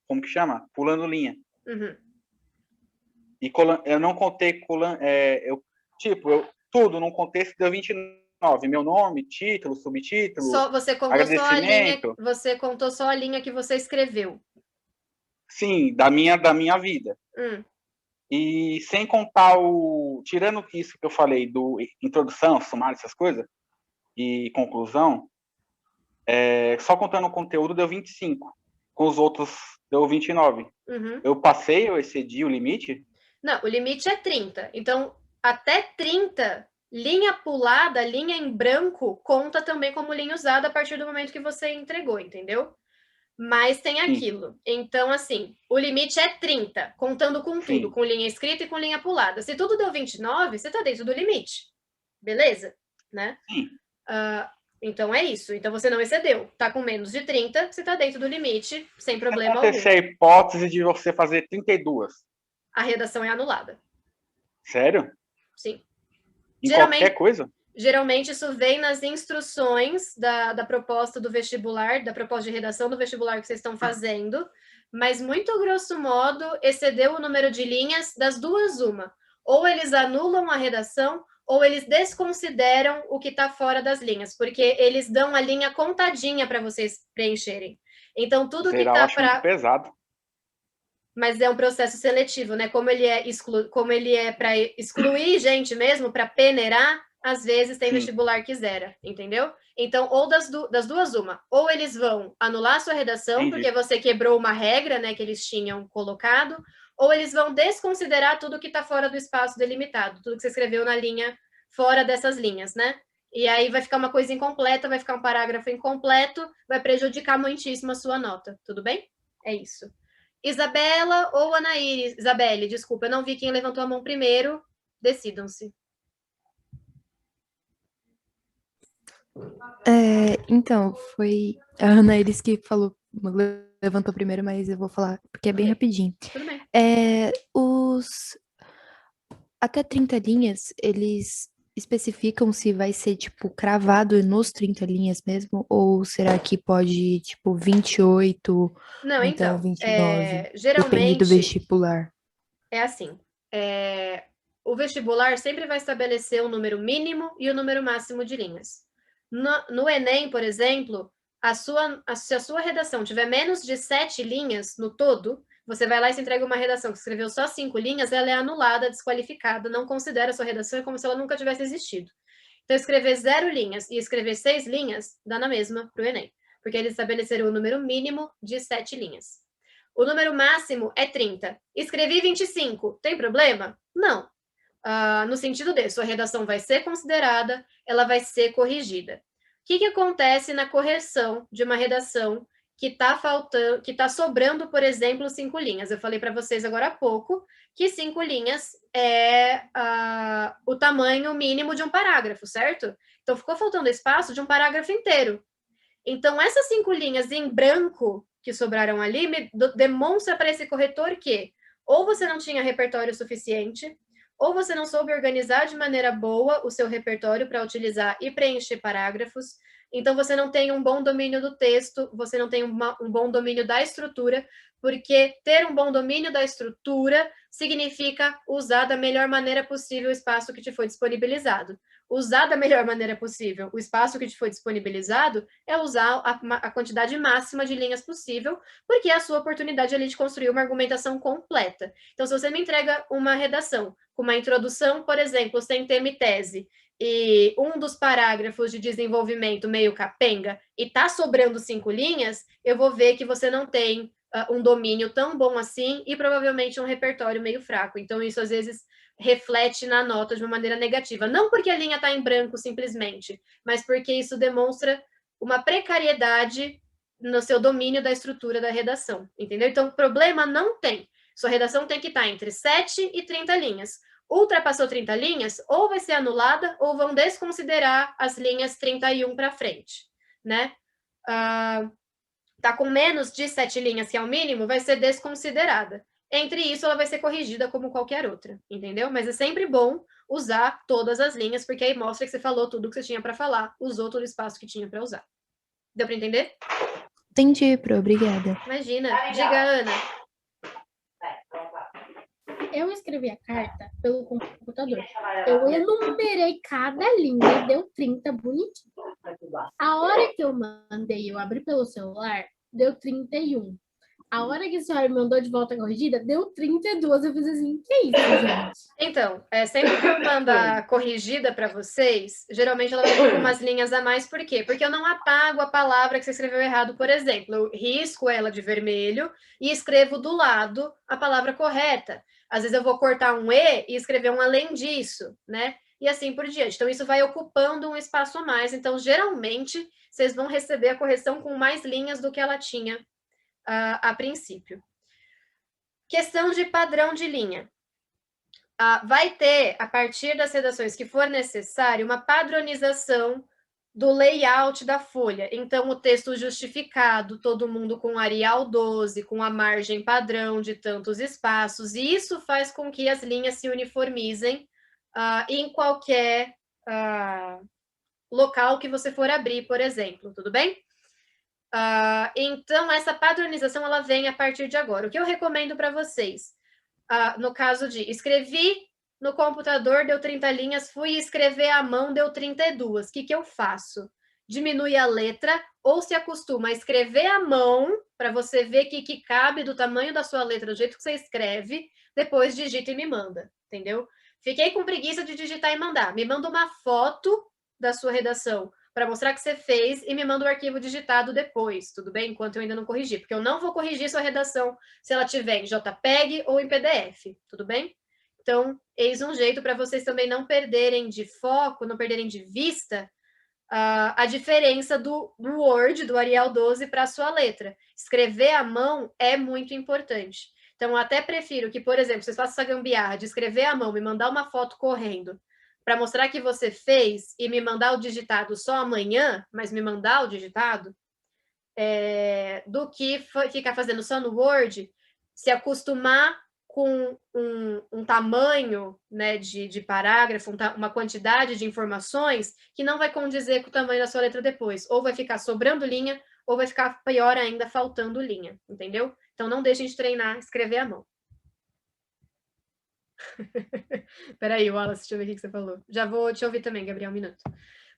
S2: como que chama? Pulando linha.
S1: Uhum.
S2: E eu não contei tudo, não contei se deu 29. Meu nome, título, subtítulo,
S1: Você contou só a linha que você escreveu.
S2: Sim, da minha vida. E sem contar tirando isso que eu falei, do introdução, sumário, essas coisas, e conclusão, só contando o conteúdo deu 25. Com os outros deu 29.
S1: Uhum.
S2: Eu excedi o limite?
S1: Não, o limite é 30. Então, até 30, linha pulada, linha em branco, conta também como linha usada a partir do momento que você entregou, entendeu? Mas tem aquilo. Então, assim, o limite é 30, contando com tudo, com linha escrita e com linha pulada. Se tudo deu 29, você está dentro do limite. Beleza? Né?
S2: Sim.
S1: Então, é isso. Então, você não excedeu. Tá com menos de 30, você está dentro do limite, sem problema algum.
S2: Acontecer a hipótese de você fazer 32.
S1: A redação é anulada.
S2: Sério?
S1: Sim.
S2: Em qualquer coisa?
S1: Geralmente, isso vem nas instruções da proposta do vestibular, da proposta de redação do vestibular que vocês estão fazendo, mas, muito grosso modo, excedeu o número de linhas das duas uma. Ou eles anulam a redação, ou eles desconsideram o que está fora das linhas, porque eles dão a linha contadinha para vocês preencherem. Então, tudo que está
S2: para... pesado.
S1: Mas é um processo seletivo, né? Como ele é para excluir gente mesmo, para peneirar, às vezes tem vestibular que zera, entendeu? Então, ou das duas uma. Ou eles vão anular a sua redação, porque você quebrou uma regra, né, que eles tinham colocado, ou eles vão desconsiderar tudo que está fora do espaço delimitado, tudo que você escreveu na linha, fora dessas linhas, né? E aí vai ficar uma coisa incompleta, vai ficar um parágrafo incompleto, vai prejudicar muitíssimo a sua nota, tudo bem? É isso. Isabela ou Anaíris? Isabelle, desculpa, eu não vi quem levantou a mão primeiro. Decidam-se.
S5: Então, foi a Anaíris que falou, levantou primeiro, mas eu vou falar, porque é bem rapidinho.
S1: Tudo bem.
S5: Até 30 linhas, eles especificam se vai ser, tipo, cravado nos 30 linhas mesmo, ou será que pode, tipo, 28,
S1: Não,
S5: até
S1: então,
S5: 29?
S1: geralmente...
S5: Depende do vestibular.
S1: É assim, o vestibular sempre vai estabelecer o número mínimo e o número máximo de linhas. No Enem, por exemplo, se a sua redação tiver menos de 7 linhas no todo, você vai lá e se entrega uma redação que escreveu só 5 linhas, ela é anulada, desqualificada, não considera a sua redação como se ela nunca tivesse existido. Então, escrever 0 linhas e escrever 6 linhas, dá na mesma para o Enem, porque eles estabeleceram o número mínimo de 7 linhas. O número máximo é 30. Escrevi 25. Tem problema? Não. No sentido de, sua redação vai ser considerada, ela vai ser corrigida. O que acontece na correção de uma redação que está faltando, que está sobrando, por exemplo, 5 linhas? Eu falei para vocês agora há pouco que 5 linhas é o tamanho mínimo de um parágrafo, certo? Então, ficou faltando espaço de um parágrafo inteiro. Então, essas 5 linhas em branco que sobraram ali demonstra para esse corretor que ou você não tinha repertório suficiente, ou você não soube organizar de maneira boa o seu repertório para utilizar e preencher parágrafos, então você não tem um bom domínio do texto, você não tem um bom domínio da estrutura, porque ter um bom domínio da estrutura significa usar da melhor maneira possível o espaço que te foi disponibilizado. Usar da melhor maneira possível o espaço que te foi disponibilizado é usar a quantidade máxima de linhas possível, porque é a sua oportunidade ali de construir uma argumentação completa. Então, se você me entrega uma redação com uma introdução, por exemplo, sem tema e tese, e um dos parágrafos de desenvolvimento meio capenga, e está sobrando 5 linhas, eu vou ver que você não tem um domínio tão bom assim e provavelmente um repertório meio fraco. Então, isso às vezes reflete na nota de uma maneira negativa. Não porque a linha está em branco simplesmente, mas porque isso demonstra uma precariedade no seu domínio da estrutura da redação, entendeu? Então, problema não tem. Sua redação tem que estar entre 7 e 30 linhas. Ultrapassou 30 linhas, ou vai ser anulada, ou vão desconsiderar as linhas 31 para frente, né? Tá com menos de 7 linhas, que é o mínimo, vai ser desconsiderada. Entre isso, ela vai ser corrigida como qualquer outra, entendeu? Mas é sempre bom usar todas as linhas, porque aí mostra que você falou tudo que você tinha para falar, usou todo o espaço que tinha para usar. Deu para entender?
S5: Entendi, Pro, obrigada.
S1: Imagina. Diga, Ana.
S4: Eu escrevi a carta pelo computador. Eu enumerei cada linha e deu 30 bonitinho. A hora que eu mandei, eu abri pelo celular, deu 31. A hora que a senhora me mandou de volta a corrigida, deu 32. Eu fiz assim, que isso, gente?
S1: Então, sempre que eu mando a corrigida para vocês, geralmente ela vai com umas linhas a mais, por quê? Porque eu não apago a palavra que você escreveu errado, por exemplo. Eu risco ela de vermelho e escrevo do lado a palavra correta. Às vezes eu vou cortar um E e escrever um além disso, né? E assim por diante. Então, isso vai ocupando um espaço a mais. Então, geralmente, vocês vão receber a correção com mais linhas do que ela tinha a princípio. Questão de padrão de linha. Vai ter, a partir das redações que for necessário, uma padronização do layout da folha. Então, o texto justificado, todo mundo com Arial 12, com a margem padrão de tantos espaços, e isso faz com que as linhas se uniformizem em qualquer local que você for abrir, por exemplo, tudo bem? Então, essa padronização ela vem a partir de agora. O que eu recomendo para vocês? No caso de escrevi no computador, deu 30 linhas, fui escrever à mão, deu 32. O que eu faço? Diminui a letra ou se acostuma a escrever à mão, para você ver que cabe do tamanho da sua letra, do jeito que você escreve, depois digita e me manda, entendeu? Fiquei com preguiça de digitar e mandar. Me manda uma foto da sua redação para mostrar que você fez e me manda o arquivo digitado depois, tudo bem? Enquanto eu ainda não corrigi, porque eu não vou corrigir sua redação se ela tiver em JPEG ou em PDF, tudo bem? Então, eis um jeito para vocês também não perderem de foco, não perderem de vista a diferença do Word, do Arial 12, para a sua letra. Escrever à mão é muito importante. Então, eu até prefiro que, por exemplo, vocês façam essa gambiarra de escrever à mão, me mandar uma foto correndo, para mostrar que você fez e me mandar o digitado só amanhã, mas me mandar o digitado, do que ficar fazendo só no Word, se acostumar com um tamanho, né, de parágrafo, uma quantidade de informações que não vai condizer com o tamanho da sua letra depois. Ou vai ficar sobrando linha, ou vai ficar pior ainda, faltando linha, entendeu? Então, não deixem de treinar, escrever à mão. Peraí, Wallace, deixa eu ver o que você falou. Já vou te ouvir também, Gabriel, um minuto.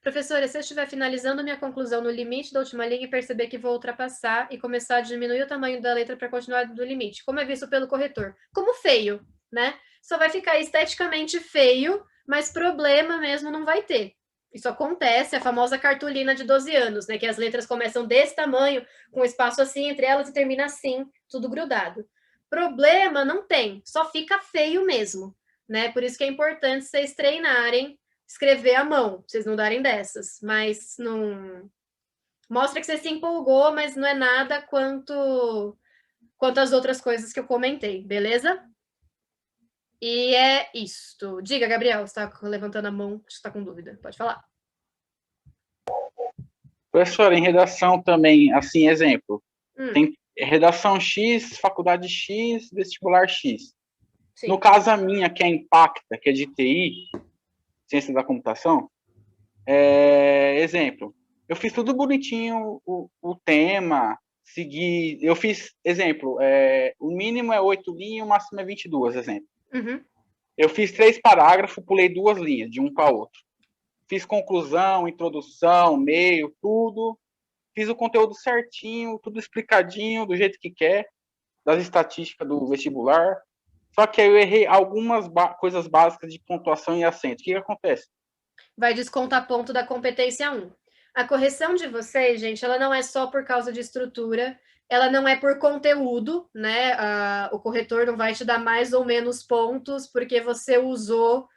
S1: Professora, se eu estiver finalizando minha conclusão no limite da última linha e perceber que vou ultrapassar e começar a diminuir o tamanho da letra para continuar do limite, como é visto pelo corretor? Como feio, né? Só vai ficar esteticamente feio, mas problema mesmo não vai ter. Isso acontece, a famosa cartolina de 12 anos, né? Que as letras começam desse tamanho, com espaço assim entre elas e termina assim, tudo grudado. Problema não tem, só fica feio mesmo, né? Por isso que é importante vocês treinarem escrever à mão, vocês não darem dessas, mas não mostra que você se empolgou, mas não é nada quanto as outras coisas que eu comentei, beleza? E é isto. Diga, Gabriel, você está levantando a mão, acho que está com dúvida, pode falar.
S2: Professora, em redação também, assim, exemplo, tem redação X, faculdade X, vestibular X. Sim. No caso a minha, que é Impacta, que é de TI, ciência da computação, exemplo, eu fiz tudo bonitinho, o tema, segui, eu fiz, exemplo, o mínimo é 8 linhas, o máximo é 22, exemplo.
S1: Uhum.
S2: Eu fiz 3 parágrafos, pulei 2 linhas, de um para outro. Fiz conclusão, introdução, meio, tudo. Fiz o conteúdo certinho, tudo explicadinho, do jeito que quer, das estatísticas do vestibular. Só que aí eu errei algumas coisas básicas de pontuação e acento. O que acontece?
S1: Vai descontar ponto da competência 1. A correção de vocês, gente, ela não é só por causa de estrutura, ela não é por conteúdo, né? O corretor não vai te dar mais ou menos pontos porque você usou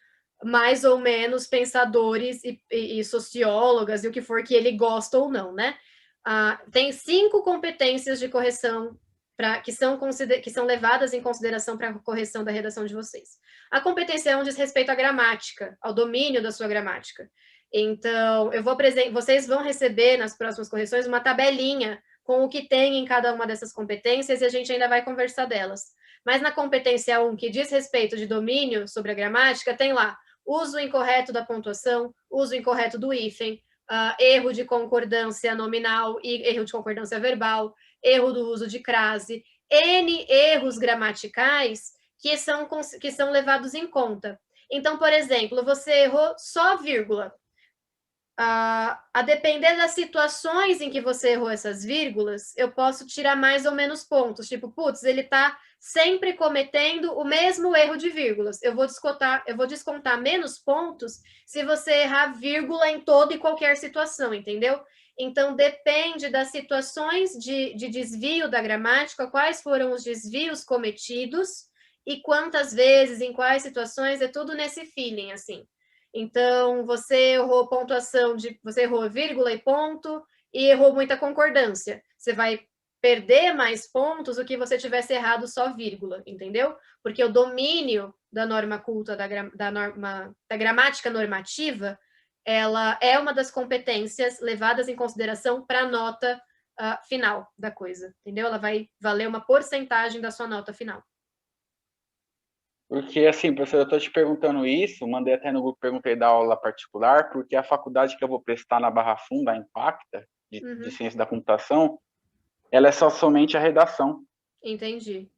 S1: mais ou menos pensadores e sociólogas e o que for que ele gosta ou não, né? Tem 5 competências de correção que são levadas em consideração para a correção da redação de vocês. A competência 1 diz respeito à gramática, ao domínio da sua gramática. Então, vocês vão receber nas próximas correções uma tabelinha com o que tem em cada uma dessas competências e a gente ainda vai conversar delas. Mas na competência 1, que diz respeito de domínio sobre a gramática, tem lá uso incorreto da pontuação, uso incorreto do hífen, erro de concordância nominal e erro de concordância verbal, erro do uso de crase, N erros gramaticais que são levados em conta. Então, por exemplo, você errou só vírgula. A depender das situações em que você errou essas vírgulas, eu posso tirar mais ou menos pontos. Tipo, putz, ele está sempre cometendo o mesmo erro de vírgulas. Eu vou descontar menos pontos se você errar vírgula em toda e qualquer situação, entendeu? Então, depende das situações de desvio da gramática, quais foram os desvios cometidos e quantas vezes, em quais situações, é tudo nesse feeling, assim. Então, você errou pontuação, você errou vírgula e ponto, e errou muita concordância. Você vai perder mais pontos do que você tivesse errado só vírgula, entendeu? Porque o domínio da norma culta, da gramática normativa, ela é uma das competências levadas em consideração para a nota final da coisa, entendeu? Ela vai valer uma porcentagem da sua nota final.
S2: Porque, assim, professor, eu estou te perguntando isso, mandei até no grupo, perguntei da aula particular, porque a faculdade que eu vou prestar na Barra Funda, a Impacta, de Ciência da Computação, ela é somente a redação.
S1: Entendi.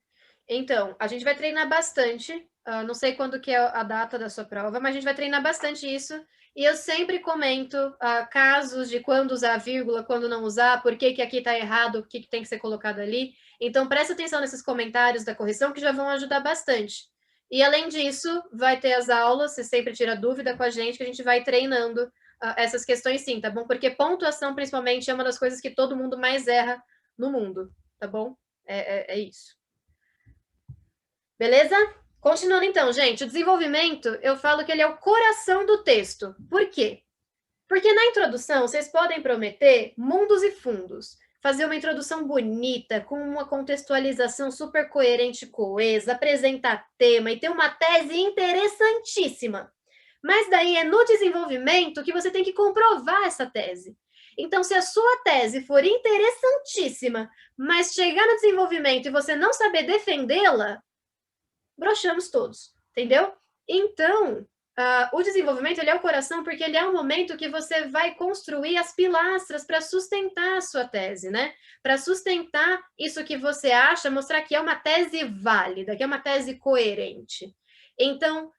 S1: Então, a gente vai treinar bastante, não sei quando que é a data da sua prova, mas a gente vai treinar bastante isso, e eu sempre comento casos de quando usar vírgula, quando não usar, por que aqui está errado, o que tem que ser colocado ali. Então, presta atenção nesses comentários da correção, que já vão ajudar bastante. E, além disso, vai ter as aulas, você sempre tira dúvida com a gente, que a gente vai treinando essas questões sim, tá bom? Porque pontuação, principalmente, é uma das coisas que todo mundo mais erra no mundo, tá bom? É isso. Beleza? Continuando então, gente, o desenvolvimento, eu falo que ele é o coração do texto. Por quê? Porque na introdução, vocês podem prometer mundos e fundos, fazer uma introdução bonita, com uma contextualização super coerente e coesa, apresentar tema e ter uma tese interessantíssima. Mas daí é no desenvolvimento que você tem que comprovar essa tese. Então, se a sua tese for interessantíssima, mas chegar no desenvolvimento e você não saber defendê-la, broxamos todos, entendeu? Então, o desenvolvimento ele é o coração porque ele é um momento que você vai construir as pilastras para sustentar a sua tese, né? Para sustentar isso que você acha, mostrar que é uma tese válida, que é uma tese coerente. Então,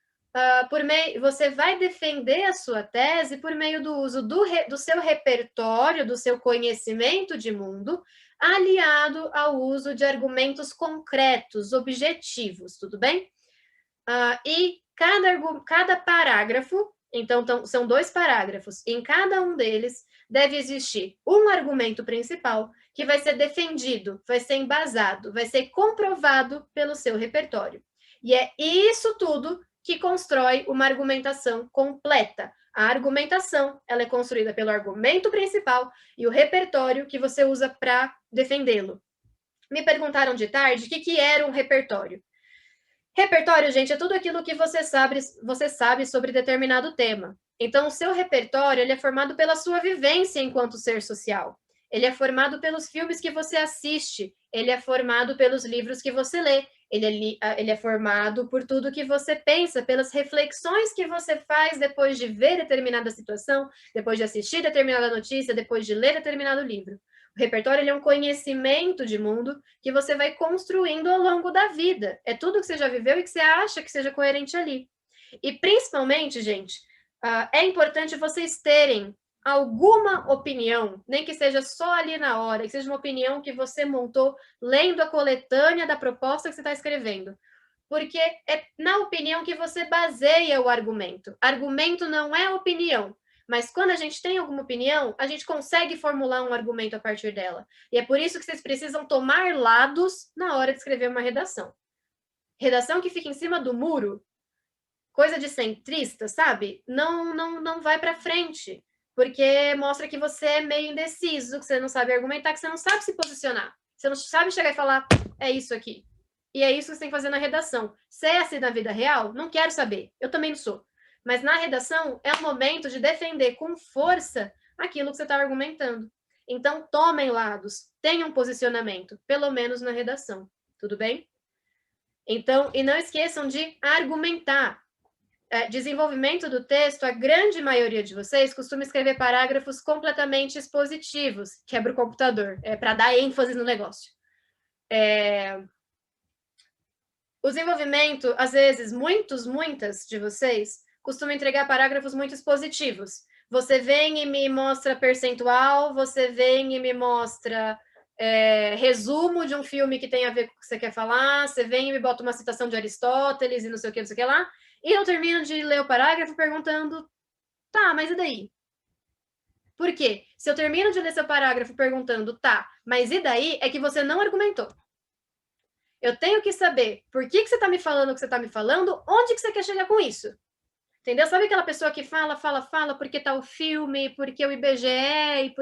S1: você vai defender a sua tese por meio do uso do seu repertório, do seu conhecimento de mundo, aliado ao uso de argumentos concretos, objetivos, tudo bem? E cada parágrafo, então são 2 parágrafos, em cada um deles deve existir um argumento principal que vai ser defendido, vai ser embasado, vai ser comprovado pelo seu repertório. E é isso tudo que constrói uma argumentação completa. A argumentação, ela é construída pelo argumento principal e o repertório que você usa para defendê-lo. Me perguntaram de tarde o que era um repertório. Repertório, gente, é tudo aquilo que você sabe sobre determinado tema. Então, o seu repertório ele é formado pela sua vivência enquanto ser social. Ele é formado pelos filmes que você assiste. Ele é formado pelos livros que você lê. Ele é formado por tudo que você pensa, pelas reflexões que você faz depois de ver determinada situação, depois de assistir determinada notícia, depois de ler determinado livro. O repertório ele é um conhecimento de mundo que você vai construindo ao longo da vida. É tudo que você já viveu e que você acha que seja coerente ali. E, principalmente, gente, é importante vocês terem alguma opinião, nem que seja só ali na hora, que seja uma opinião que você montou lendo a coletânea da proposta que você está escrevendo. Porque é na opinião que você baseia o argumento. Argumento não é opinião. Mas quando a gente tem alguma opinião, a gente consegue formular um argumento a partir dela. E é por isso que vocês precisam tomar lados na hora de escrever uma redação. Redação que fica em cima do muro, coisa de centrista, sabe? Não vai para frente. Porque mostra que você é meio indeciso, que você não sabe argumentar, que você não sabe se posicionar. Você não sabe chegar e falar, é isso aqui. E é isso que você tem que fazer na redação. Se é assim na vida real, não quero saber. Eu também não sou. Mas na redação é o momento de defender com força aquilo que você está argumentando. Então, tomem lados, tenham posicionamento, pelo menos na redação. Tudo bem? Então, e não esqueçam de argumentar. Desenvolvimento do texto, a grande maioria de vocês costuma escrever parágrafos completamente expositivos, quebra o computador, para dar ênfase no negócio. O desenvolvimento, às vezes, muitas de vocês costumam entregar parágrafos muito expositivos. Você vem e me mostra percentual, você vem e me mostra resumo de um filme que tem a ver com o que você quer falar, você vem e me bota uma citação de Aristóteles e não sei o que lá, e eu termino de ler o parágrafo perguntando, tá, mas e daí? Por quê? Se eu termino de ler seu parágrafo perguntando, tá, mas e daí, é que você não argumentou. Eu tenho que saber por que você está me falando o que você está me falando, onde que você quer chegar com isso. Entendeu? Sabe aquela pessoa que fala, porque tá o filme, porque o IBGE, e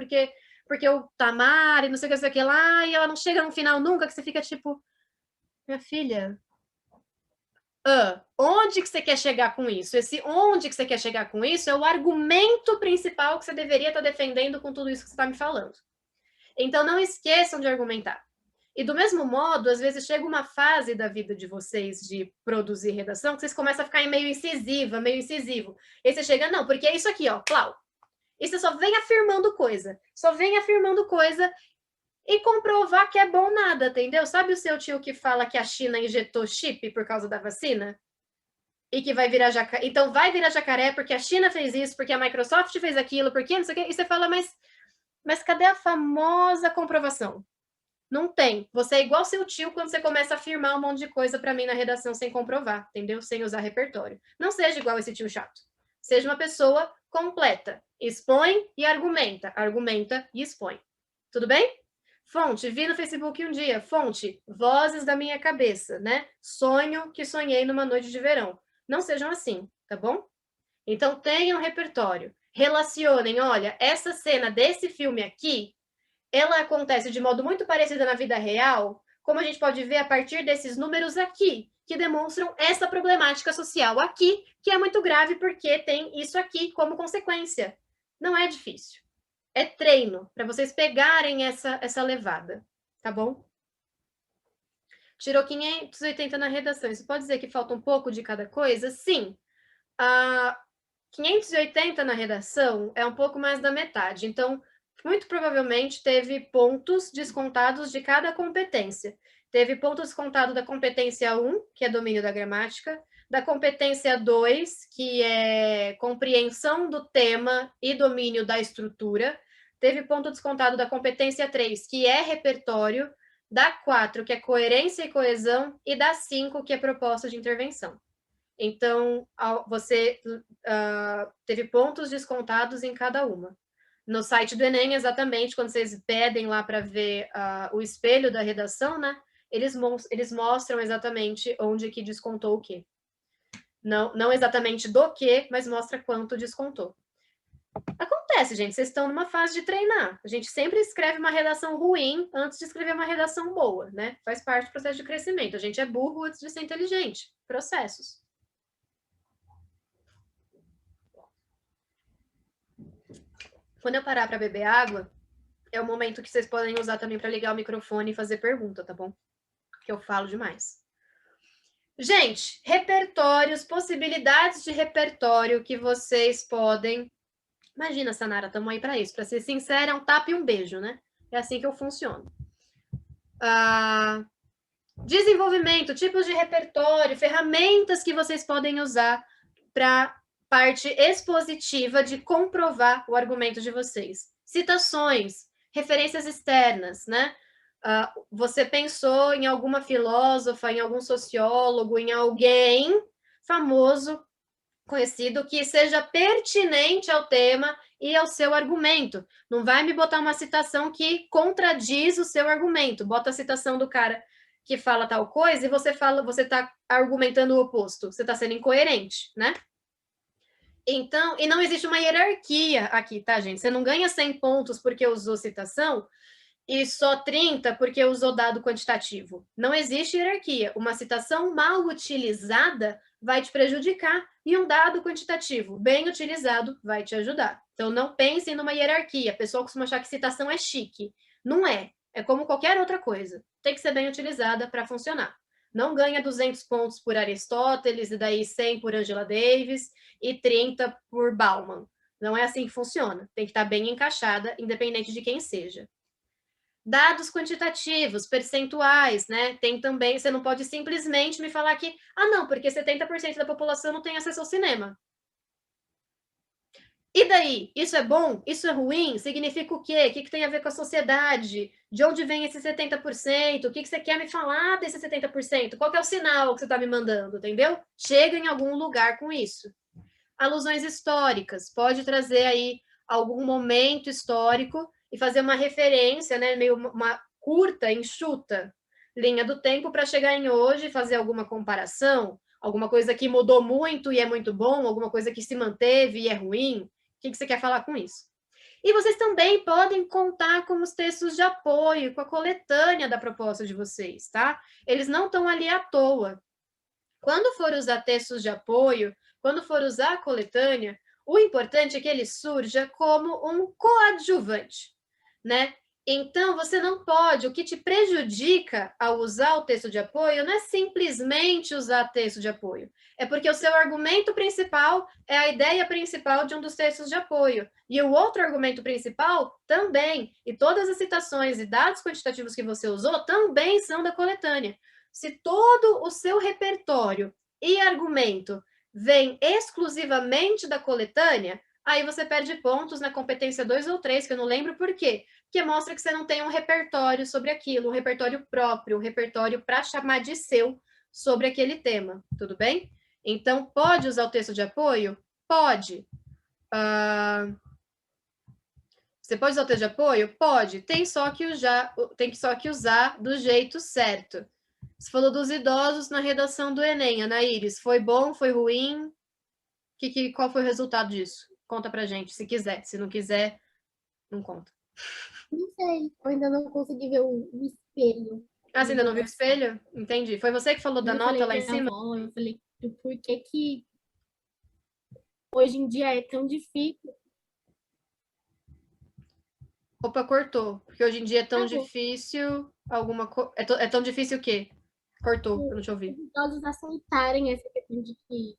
S1: porque o Tamar, e não sei o que lá, e ela não chega no final nunca, que você fica tipo, minha filha, onde que você quer chegar com isso? Esse onde que você quer chegar com isso é o argumento principal que você deveria estar defendendo com tudo isso que você está me falando. Então, não esqueçam de argumentar. E do mesmo modo, às vezes chega uma fase da vida de vocês de produzir redação que vocês começam a ficar meio incisiva, meio incisivo. E aí você chega, não, porque é isso aqui, ó, plau. E você só vem afirmando coisa. E comprovar que é bom nada, entendeu? Sabe o seu tio que fala que a China injetou chip por causa da vacina? E que vai virar jacaré. Então vai virar jacaré porque a China fez isso, porque a Microsoft fez aquilo, porque não sei o quê. E você fala, mas cadê a famosa comprovação? Não tem. Você é igual seu tio quando você começa a afirmar um monte de coisa para mim na redação sem comprovar, entendeu? Sem usar repertório. Não seja igual esse tio chato. Seja uma pessoa completa. Expõe e argumenta. Argumenta e expõe. Tudo bem? Fonte, vi no Facebook um dia. Fonte, vozes da minha cabeça, né? Sonho que sonhei numa noite de verão. Não sejam assim, tá bom? Então, tenham repertório. Relacionem, olha, essa cena desse filme aqui, ela acontece de modo muito parecido na vida real, como a gente pode ver a partir desses números aqui, que demonstram essa problemática social aqui, que é muito grave porque tem isso aqui como consequência. Não é difícil. É treino para vocês pegarem essa levada, tá bom? Tirou 580 na redação. Isso pode dizer que falta um pouco de cada coisa? Sim. 580 na redação é um pouco mais da metade. Então, muito provavelmente teve pontos descontados de cada competência. Teve ponto descontado da competência 1, que é domínio da gramática, da competência 2, que é compreensão do tema e domínio da estrutura. Teve ponto descontado da competência 3, que é repertório, da 4, que é coerência e coesão, e da 5, que é proposta de intervenção. Então, você teve pontos descontados em cada uma. No site do Enem, exatamente, quando vocês pedem lá para ver o espelho da redação, né? Eles mostram exatamente onde que descontou o quê. Não exatamente do que, mas mostra quanto descontou. Acontece, gente, vocês estão numa fase de treinar. A gente sempre escreve uma redação ruim antes de escrever uma redação boa, né? Faz parte do processo de crescimento. A gente é burro antes de ser inteligente. Processos. Quando eu parar para beber água, é o momento que vocês podem usar também para ligar o microfone e fazer pergunta, tá bom? Porque eu falo demais. Gente, repertórios, possibilidades de repertório que vocês podem... Imagina, Sanara, estamos aí para isso. Para ser sincera, é um tapa e um beijo, né? É assim que eu funciono. Desenvolvimento, tipos de repertório, ferramentas que vocês podem usar para parte expositiva de comprovar o argumento de vocês. Citações, referências externas, né? Você pensou em alguma filósofa, em algum sociólogo, em alguém famoso, conhecido, que seja pertinente ao tema e ao seu argumento. Não vai me botar uma citação que contradiz o seu argumento. Bota a citação do cara que fala tal coisa e você está argumentando o oposto. Você está sendo incoerente, né? Então, e não existe uma hierarquia aqui, tá, gente? Você não ganha 100 pontos porque usou citação e só 30 porque usou dado quantitativo. Não existe hierarquia. Uma citação mal utilizada vai te prejudicar e um dado quantitativo bem utilizado vai te ajudar. Então, não pense numa hierarquia. A pessoa costuma achar que citação é chique. Não é. É como qualquer outra coisa. Tem que ser bem utilizada para funcionar. Não ganha 200 pontos por Aristóteles, e daí 100 por Angela Davis e 30 por Bauman. Não é assim que funciona. Tem que estar bem encaixada, independente de quem seja. Dados quantitativos, percentuais, né? Tem também, você não pode simplesmente me falar que, não, porque 70% da população não tem acesso ao cinema. E daí? Isso é bom? Isso é ruim? Significa o quê? O que tem a ver com a sociedade? De onde vem esse 70%? O que você quer me falar desse 70%? Qual que é o sinal que você está me mandando, entendeu? Chega em algum lugar com isso. Alusões históricas. Pode trazer aí algum momento histórico e fazer uma referência, né? Meio uma curta, enxuta linha do tempo para chegar em hoje e fazer alguma comparação, alguma coisa que mudou muito e é muito bom, alguma coisa que se manteve e é ruim. O que você quer falar com isso? E vocês também podem contar com os textos de apoio, com a coletânea da proposta de vocês, tá? Eles não estão ali à toa. Quando for usar textos de apoio, quando for usar a coletânea, o importante é que ele surja como um coadjuvante, né? Então, você não pode, o que te prejudica ao usar o texto de apoio não é simplesmente usar texto de apoio, é porque o seu argumento principal é a ideia principal de um dos textos de apoio, e o outro argumento principal também, e todas as citações e dados quantitativos que você usou também são da coletânea. Se todo o seu repertório e argumento vem exclusivamente da coletânea, aí você perde pontos na competência 2 ou 3, que eu não lembro por quê. Que mostra que você não tem um repertório sobre aquilo, um repertório próprio, um repertório para chamar de seu sobre aquele tema, tudo bem? Então, pode usar o texto de apoio? Pode. Você pode usar o texto de apoio? Pode. Tem só que usar do jeito certo. Você falou dos idosos na redação do Enem, Anaíris. Foi bom? Foi ruim? Qual foi o resultado disso? Conta pra gente, se quiser. Se não quiser, não conta.
S6: Não sei, eu ainda não consegui ver o espelho.
S1: Ah, você ainda não viu o espelho? Entendi. Foi você que falou da nota lá em cima?
S6: Eu falei, por que hoje em dia é tão difícil?
S1: Opa, cortou. Porque hoje em dia é tão difícil alguma coisa... É tão difícil o quê? Cortou, eu não te ouvi.
S6: Os idosos aceitarem essa questão de que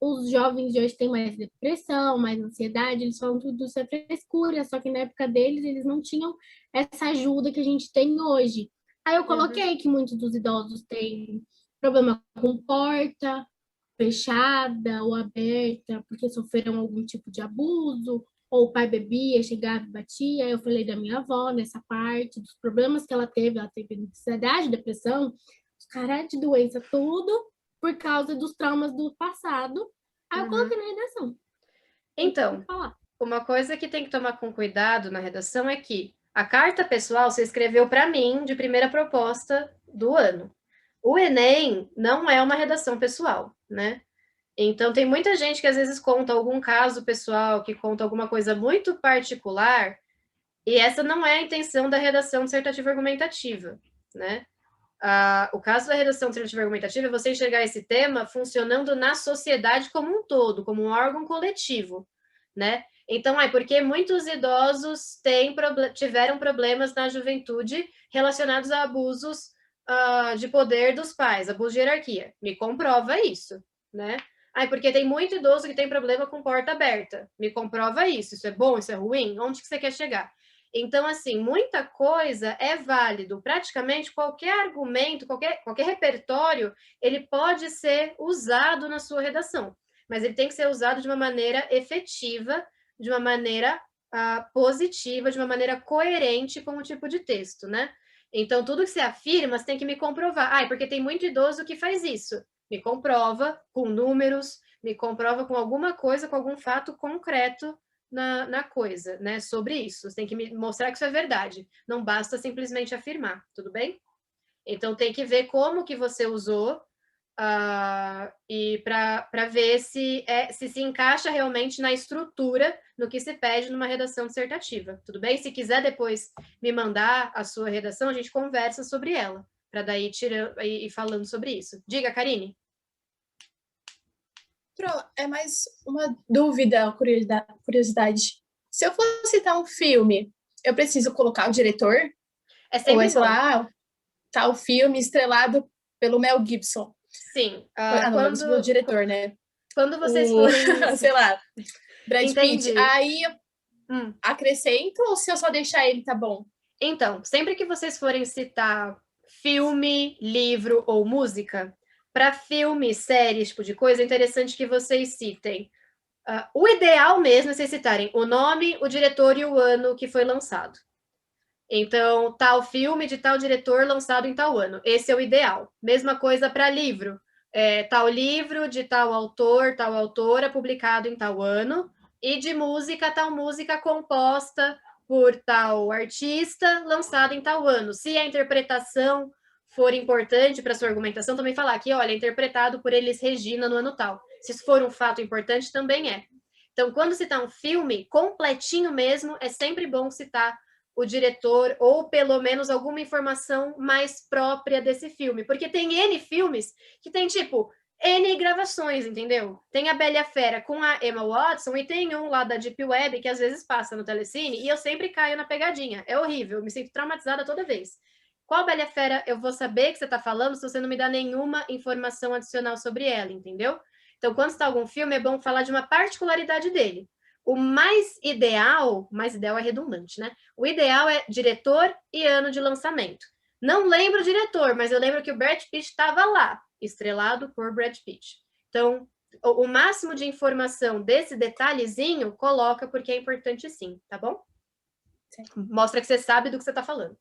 S6: os jovens de hoje têm mais depressão, mais ansiedade, eles falam tudo isso é frescura, só que na época deles eles não tinham essa ajuda que a gente tem hoje. Aí eu coloquei que muitos dos idosos têm problema com porta fechada ou aberta, porque sofreram algum tipo de abuso, ou o pai bebia, chegava e batia. Eu falei da minha avó nessa parte, dos problemas que ela teve ansiedade, depressão, cara de doença, tudo por causa dos traumas do passado. Aí eu coloquei na redação.
S1: Então, uma coisa que tem que tomar com cuidado na redação é que a carta pessoal você escreveu para mim de primeira proposta do ano. O Enem não é uma redação pessoal, né? Então, tem muita gente que às vezes conta algum caso pessoal, que conta alguma coisa muito particular, e essa não é a intenção da redação dissertativa argumentativa, né? O caso da redação dissertativa argumentativa é você enxergar esse tema funcionando na sociedade como um todo, como um órgão coletivo, né? Então, porque muitos idosos tiveram problemas na juventude relacionados a abusos de poder dos pais, abuso de hierarquia. Me comprova isso, né? Porque tem muito idoso que tem problema com porta aberta. Me comprova isso. Isso é bom? Isso é ruim? Onde que você quer chegar? Então, assim, muita coisa é válido. Praticamente qualquer argumento, qualquer repertório, ele pode ser usado na sua redação. Mas ele tem que ser usado de uma maneira efetiva, de uma maneira positiva, de uma maneira coerente com o tipo de texto, né? Então, tudo que você afirma, você tem que me comprovar. Porque tem muito idoso que faz isso. Me comprova com números, me comprova com alguma coisa, com algum fato concreto na coisa, né? Sobre isso. Você tem que me mostrar que isso é verdade. Não basta simplesmente afirmar, tudo bem? Então, tem que ver como que você usou e para ver se se encaixa realmente na estrutura, no que se pede numa redação dissertativa, tudo bem? Se quiser depois me mandar a sua redação, a gente conversa sobre ela, para daí ir falando sobre isso. Diga, Karine.
S4: É mais uma dúvida, curiosidade. Se eu for citar um filme, eu preciso colocar o diretor? Ou sei lá, tal filme estrelado pelo Mel Gibson?
S1: Sim.
S4: O diretor, né?
S1: Quando vocês forem...
S4: sei lá, Brad Pitt. Aí eu acrescento ou se eu só deixar ele, tá bom?
S1: Então, sempre que vocês forem citar filme, livro ou música, para filme, séries, tipo de coisa, é interessante que vocês citem. O ideal mesmo é vocês citarem o nome, o diretor e o ano que foi lançado. Então, tal filme de tal diretor lançado em tal ano. Esse é o ideal. Mesma coisa para livro. Tal livro de tal autor, tal autora, publicado em tal ano. E de música, tal música composta por tal artista, lançado em tal ano. Se a interpretação for importante para sua argumentação, também falar que, olha, é interpretado por Elis Regina no ano tal. Se isso for um fato importante, também é. Então, quando citar um filme completinho mesmo, é sempre bom citar o diretor ou pelo menos alguma informação mais própria desse filme, porque tem N filmes que tem tipo N gravações, entendeu? Tem a Bela e a Fera com a Emma Watson e tem um lá da Deep Web que às vezes passa no Telecine e eu sempre caio na pegadinha. É horrível, eu me sinto traumatizada toda vez. Qual Bela e a Fera eu vou saber que você está falando se você não me dá nenhuma informação adicional sobre ela, entendeu? Então, quando está algum filme, é bom falar de uma particularidade dele. O mais ideal é redundante, né? O ideal é diretor e ano de lançamento. Não lembro o diretor, mas eu lembro que o Brad Pitt estava lá, estrelado por Brad Pitt. Então, o máximo de informação desse detalhezinho, coloca porque é importante sim, tá bom? Sim. Mostra que você sabe do que você está falando.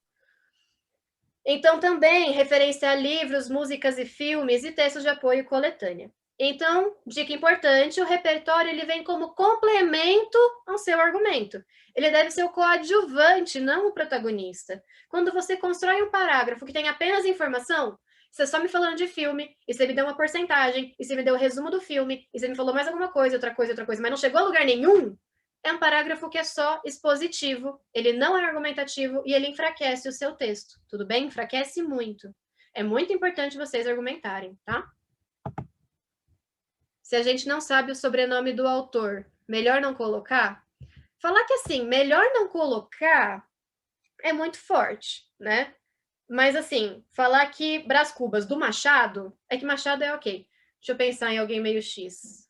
S1: Então, também, referência a livros, músicas e filmes e textos de apoio e coletânea. Então, dica importante, o repertório ele vem como complemento ao seu argumento. Ele deve ser o coadjuvante, não o protagonista. Quando você constrói um parágrafo que tem apenas informação, Você só me falando de filme, e você me deu uma porcentagem, e você me deu o resumo do filme, e você me falou mais alguma coisa, outra coisa, mas não chegou a lugar nenhum, é um parágrafo que é só expositivo, ele não é argumentativo e ele enfraquece o seu texto, tudo bem? Enfraquece muito. É muito importante vocês argumentarem, tá? Se a gente não sabe o sobrenome do autor, melhor não colocar? Falar que, assim, melhor não colocar é muito forte, né? Mas, assim, falar que Brás Cubas do Machado, é que Machado é ok. Deixa eu pensar em alguém meio X.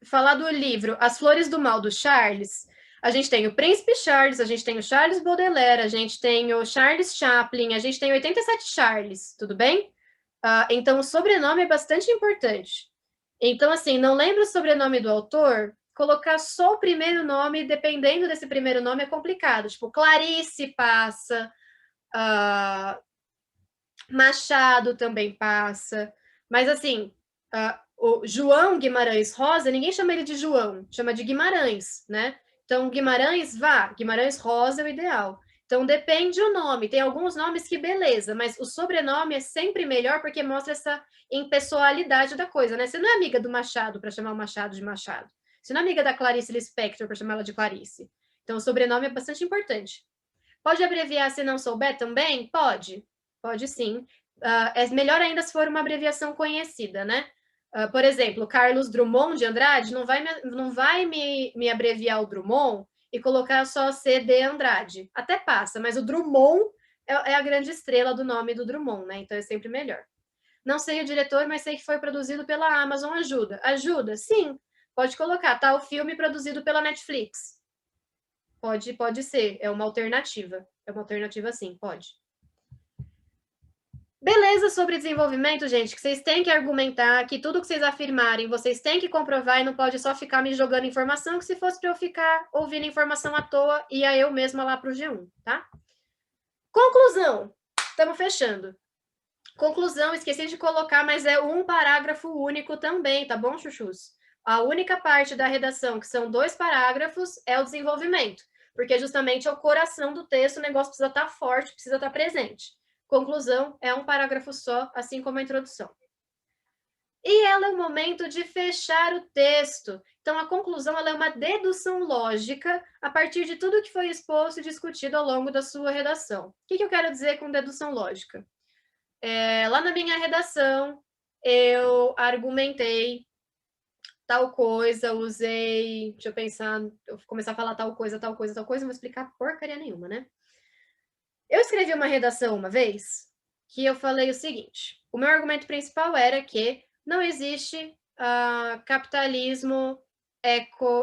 S1: Falar do livro As Flores do Mal do Charles, a gente tem o Príncipe Charles, a gente tem o Charles Baudelaire, a gente tem o Charles Chaplin, a gente tem 87 Charles, tudo bem? Então, o sobrenome é bastante importante. Então, assim, não lembra o sobrenome do autor, colocar só o primeiro nome, dependendo desse primeiro nome, é complicado. Tipo, Clarice passa, Machado também passa. Mas, assim, o João Guimarães Rosa, ninguém chama ele de João, chama de Guimarães, né? Então, Guimarães, Guimarães Rosa é o ideal. Então, depende o nome. Tem alguns nomes que beleza, mas o sobrenome é sempre melhor porque mostra essa impessoalidade da coisa, né? Você não é amiga do Machado para chamar o Machado de Machado. Você não é amiga da Clarice Lispector para chamar ela de Clarice. Então, o sobrenome é bastante importante. Pode abreviar se não souber também? Pode. Pode sim. É melhor ainda se for uma abreviação conhecida, né? Por exemplo, Carlos Drummond de Andrade não vai me abreviar o Drummond e colocar só CD Andrade. Até passa, mas o Drummond é a grande estrela do nome do Drummond, né? Então é sempre melhor. Não sei o diretor, mas sei que foi produzido pela Amazon. Ajuda? Ajuda? Sim. Pode colocar, tá? O filme produzido pela Netflix. Pode ser. É uma alternativa. É uma alternativa, sim. Pode. Beleza sobre desenvolvimento, gente, que vocês têm que argumentar, que tudo que vocês afirmarem, vocês têm que comprovar e não pode só ficar me jogando informação, que se fosse para eu ficar ouvindo informação à toa, ia eu mesma lá para o G1, tá? Conclusão. Estamos fechando. Conclusão, esqueci de colocar, mas é um parágrafo único também, tá bom, chuchus? A única parte da redação, que são 2 parágrafos, é o desenvolvimento, porque justamente é o coração do texto, o negócio precisa estar forte, precisa estar presente. Conclusão é um parágrafo só, assim como a introdução. E ela é o momento de fechar o texto. Então, a conclusão ela é uma dedução lógica a partir de tudo que foi exposto e discutido ao longo da sua redação. O que eu quero dizer com dedução lógica? Lá na minha redação, eu argumentei tal coisa, usei... Deixa eu pensar, eu vou começar a falar tal coisa, não vou explicar porcaria nenhuma, né? Eu escrevi uma redação uma vez que eu falei o seguinte, o meu argumento principal era que não existe capitalismo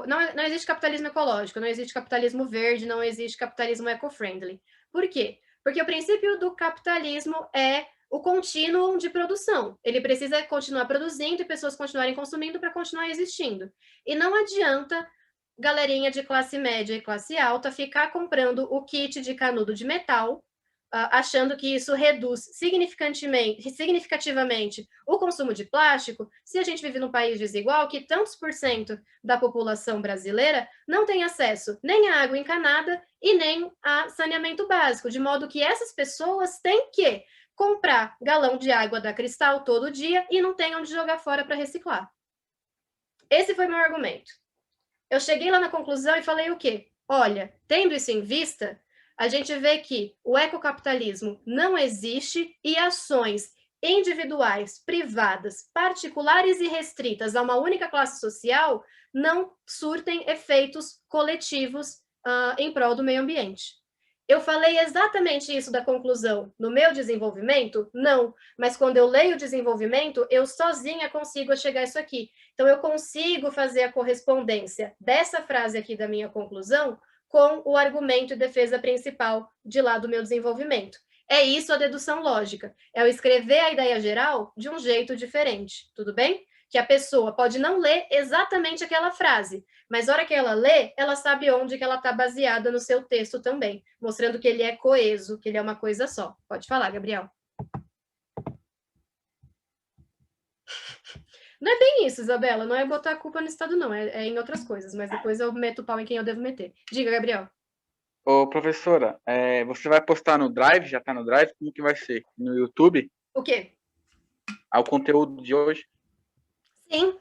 S1: não existe capitalismo ecológico, não existe capitalismo verde, não existe capitalismo eco-friendly. Por quê? Porque o princípio do capitalismo é o contínuo de produção. Ele precisa continuar produzindo e pessoas continuarem consumindo para continuar existindo. E não adianta galerinha de classe média e classe alta ficar comprando o kit de canudo de metal, achando que isso reduz significativamente o consumo de plástico, se a gente vive num país desigual que tantos por cento da população brasileira não tem acesso nem à água encanada e nem a saneamento básico, de modo que essas pessoas têm que comprar galão de água da Cristal todo dia e não tem onde jogar fora para reciclar. Esse foi meu argumento. Eu cheguei lá na conclusão e falei o quê? Olha, tendo isso em vista, a gente vê que o ecocapitalismo não existe e ações individuais, privadas, particulares e restritas a uma única classe social não surtem efeitos coletivos em prol do meio ambiente. Eu falei exatamente isso da conclusão no meu desenvolvimento? Não, mas quando eu leio o desenvolvimento, eu sozinha consigo chegar a isso aqui. Então, eu consigo fazer a correspondência dessa frase aqui da minha conclusão com o argumento e defesa principal de lá do meu desenvolvimento. É isso a dedução lógica. É eu escrever a ideia geral de um jeito diferente, tudo bem? Que a pessoa pode não ler exatamente aquela frase, mas na hora que ela lê, ela sabe onde que ela está baseada no seu texto também, mostrando que ele é coeso, que ele é uma coisa só. Pode falar, Gabriel. Não é bem isso, Isabela, não é botar a culpa no Estado, não, é em outras coisas, mas depois eu meto o pau em quem eu devo meter. Diga, Gabriel.
S2: Ô, professora, você vai postar no Drive? Já tá no Drive? Como que vai ser? No YouTube?
S1: O quê?
S2: O conteúdo de hoje?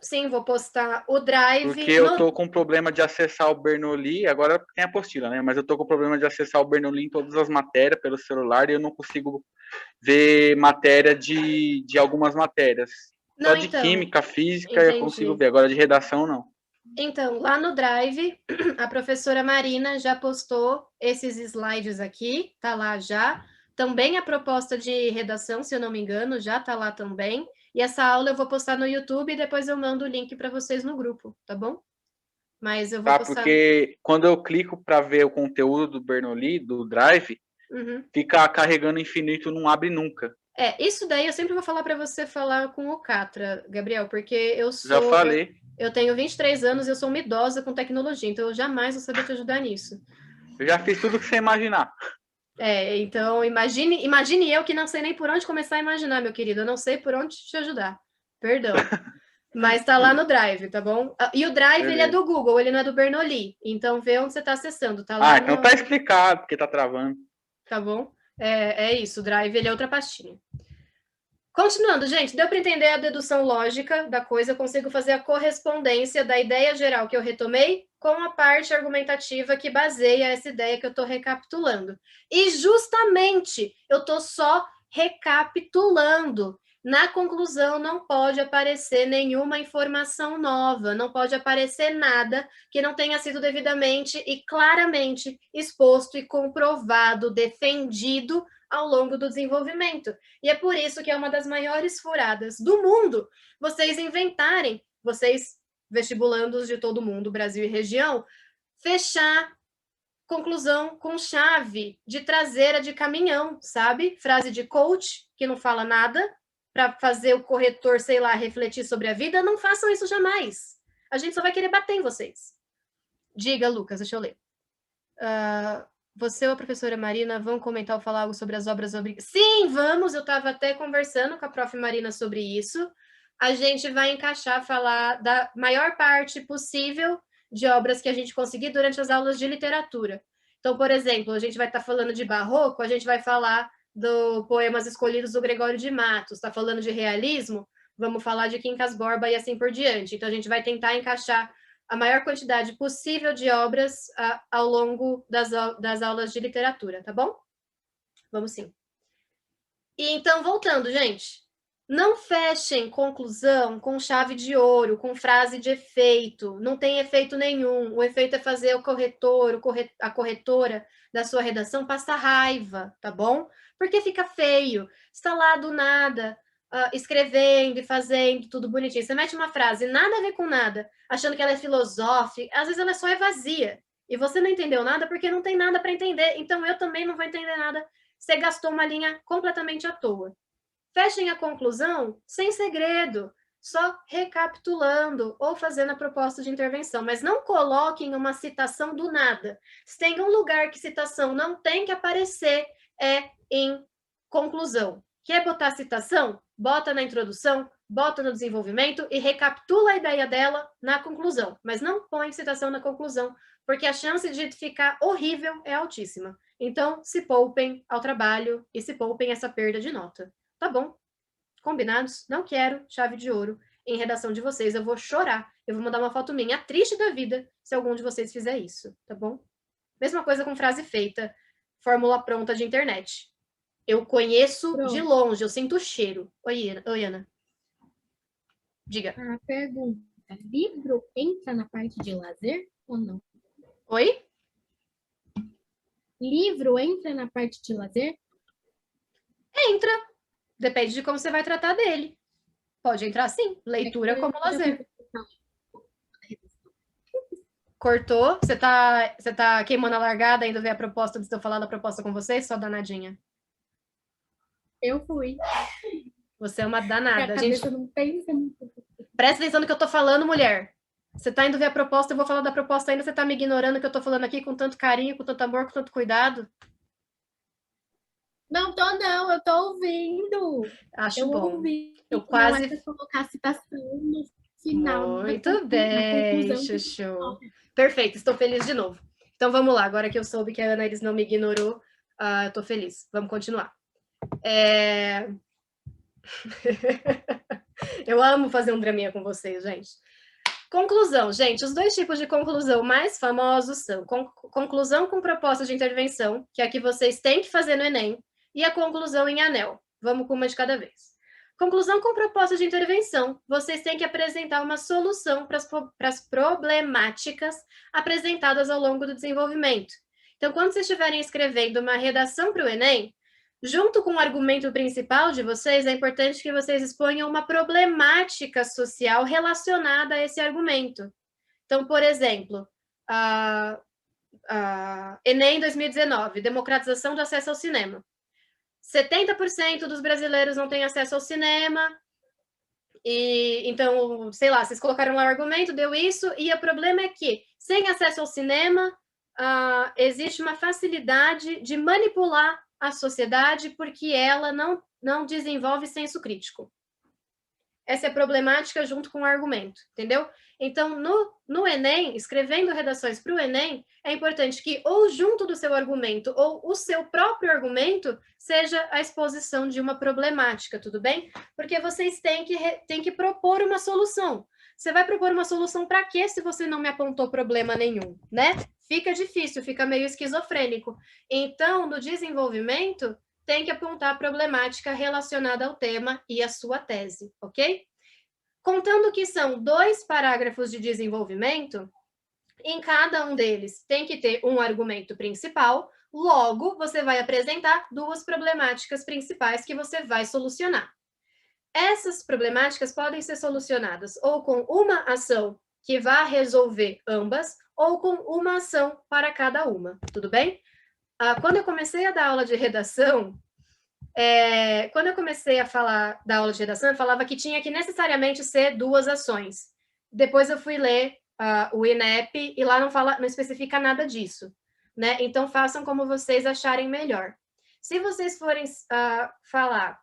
S1: Sim, vou postar o Drive.
S2: Porque eu tô com problema de acessar o Bernoulli, agora tem a apostila, né? Mas eu tô com problema de acessar o Bernoulli em todas as matérias pelo celular e eu não consigo ver matéria de algumas matérias.
S1: Não,
S2: Só de
S1: então,
S2: química, física
S1: entendi.
S2: eu consigo ver, agora de redação não.
S1: Então, lá no Drive, a professora Marina já postou esses slides aqui, tá lá já. Também a proposta de redação, se eu não me engano, já tá lá também. E essa aula eu vou postar no YouTube e depois eu mando o link para vocês no grupo, tá bom? Mas eu vou postar.
S2: Porque quando eu clico para ver o conteúdo do Bernoulli, do Drive, fica carregando infinito, não abre nunca.
S1: Isso daí eu sempre vou falar para você falar com o Catra, Gabriel, porque eu sou...
S2: Já falei.
S1: Eu tenho 23 anos e eu sou uma idosa com tecnologia, então eu jamais vou saber te ajudar nisso.
S2: Eu já fiz tudo que você imaginar.
S1: Então imagine eu que não sei nem por onde começar a imaginar, meu querido. Eu não sei por onde te ajudar. Perdão. Mas tá lá no Drive, tá bom? E o Drive, ele é do Google, ele não é do Bernoulli. Então vê onde você tá acessando. Tá lá
S2: então tá explicado, porque tá travando.
S1: Tá bom? É isso, o Drive, ele é outra pastinha. Continuando, gente, deu para entender a dedução lógica da coisa, eu consigo fazer a correspondência da ideia geral que eu retomei com a parte argumentativa que baseia essa ideia que eu estou recapitulando. E justamente eu estou só recapitulando. Na conclusão, não pode aparecer nenhuma informação nova, não pode aparecer nada que não tenha sido devidamente e claramente exposto e comprovado, defendido ao longo do desenvolvimento. E é por isso que é uma das maiores furadas do mundo vocês inventarem, vocês vestibulandos de todo mundo, Brasil e região, fechar conclusão com chave de traseira de caminhão, sabe? Frase de coach, que não fala nada, para fazer o corretor, sei lá, refletir sobre a vida. Não façam isso jamais. A gente só vai querer bater em vocês. Diga, Lucas, deixa eu ler. Você ou a professora Marina vão comentar ou falar algo sobre as obras obrigatórias? Sim, vamos! Eu estava até conversando com a prof. Marina sobre isso. A gente vai encaixar, falar da maior parte possível de obras que a gente conseguir durante as aulas de literatura. Então, por exemplo, a gente vai estar falando de barroco, a gente vai falar do Poemas Escolhidos do Gregório de Matos. Está falando de realismo? Vamos falar de Quincas Borba e assim por diante. Então, a gente vai tentar encaixar a maior quantidade possível de obras ao longo das aulas de literatura, tá bom? Vamos sim. E então, voltando, gente, não fechem conclusão com chave de ouro, com frase de efeito, não tem efeito nenhum. O efeito é fazer o corretor, a corretora da sua redação passar raiva, tá bom? Porque fica feio, está lá do nada, escrevendo e fazendo tudo bonitinho. Você mete uma frase, nada a ver com nada, achando que ela é filosófica, às vezes ela só é vazia. E você não entendeu nada porque não tem nada para entender. Então eu também não vou entender nada. Você gastou uma linha completamente à toa. Fechem a conclusão sem segredo, só recapitulando ou fazendo a proposta de intervenção, mas não coloquem uma citação do nada. Se tem um lugar que citação não tem que aparecer, é em conclusão. Quer botar citação? Bota na introdução, bota no desenvolvimento e recapitula a ideia dela na conclusão, mas não põe citação na conclusão, porque a chance de ficar horrível é altíssima. Então, se poupem ao trabalho e se poupem essa perda de nota. Tá bom, combinados? Não quero chave de ouro em redação de vocês. Eu vou chorar. Eu vou mandar uma foto minha triste da vida se algum de vocês fizer isso, tá bom? Mesma coisa com frase feita, fórmula pronta de internet. Eu conheço de longe, eu sinto o cheiro. Oi, Ana. Diga.
S6: A pergunta, livro entra na parte de lazer ou não?
S1: Oi?
S6: Livro entra na parte de lazer?
S1: Entra. Depende de como você vai tratar dele. Pode entrar sim. Leitura como lazer. Cortou? Você tá queimando a largada, ainda ver a proposta antes de eu falar da proposta com vocês? Só danadinha.
S6: Eu fui.
S1: Você é uma danada.
S6: A cabeça não pensa muito.
S1: Presta atenção no que eu tô falando, mulher. Você tá indo ver a proposta, eu vou falar da proposta ainda, você tá me ignorando que eu tô falando aqui com tanto carinho, com tanto amor, com tanto cuidado.
S6: Não tô, não, eu tô ouvindo.
S1: Acho bom.
S6: Ouvi.
S1: Eu quase.
S6: Não é colocar a citação no final.
S1: Muito bem, Chuchu. Perfeito, estou feliz de novo. Então, vamos lá. Agora que eu soube que a Ana Iris não me ignorou, eu tô feliz. Vamos continuar. Eu amo fazer um draminha com vocês, gente. Conclusão, gente. Os 2 tipos de conclusão mais famosos são conclusão com proposta de intervenção, que é a que vocês têm que fazer no Enem, e a conclusão em anel. Vamos com uma de cada vez. Conclusão com proposta de intervenção. Vocês têm que apresentar uma solução para as problemáticas apresentadas ao longo do desenvolvimento. Então, quando vocês estiverem escrevendo uma redação para o Enem, junto com o argumento principal de vocês, é importante que vocês exponham uma problemática social relacionada a esse argumento. Então, por exemplo, Enem 2019, democratização do acesso ao cinema. 70% dos brasileiros não têm acesso ao cinema, e então, sei lá, vocês colocaram lá o argumento, deu isso, e o problema é que, sem acesso ao cinema, existe uma facilidade de manipular a sociedade porque ela não desenvolve senso crítico. Essa é a problemática junto com o argumento, entendeu? Então, no Enem, escrevendo redações para o Enem, é importante que ou junto do seu argumento ou o seu próprio argumento seja a exposição de uma problemática, tudo bem? Porque vocês têm que propor uma solução. Você vai propor uma solução para quê se você não me apontou problema nenhum, né? Fica difícil, fica meio esquizofrênico. Então, no desenvolvimento, tem que apontar a problemática relacionada ao tema e à sua tese, ok? Contando que são 2 parágrafos de desenvolvimento, em cada um deles tem que ter um argumento principal, logo você vai apresentar 2 problemáticas principais que você vai solucionar. Essas problemáticas podem ser solucionadas ou com uma ação que vá resolver ambas, ou com uma ação para cada uma, tudo bem? Quando eu comecei a dar aula de redação, quando eu comecei a falar da aula de redação, eu falava que tinha que necessariamente ser 2 ações. Depois eu fui ler o INEP e lá não especifica nada disso, né? Então, façam como vocês acharem melhor. Se vocês forem falar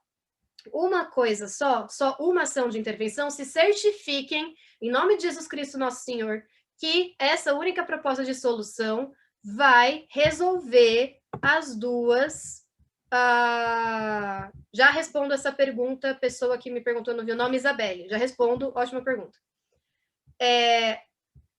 S1: uma coisa só uma ação de intervenção, se certifiquem, em nome de Jesus Cristo Nosso Senhor, que essa única proposta de solução vai resolver as 2. Já respondo essa pergunta, pessoa que me perguntou no meu nome, Isabelle. Já respondo, ótima pergunta.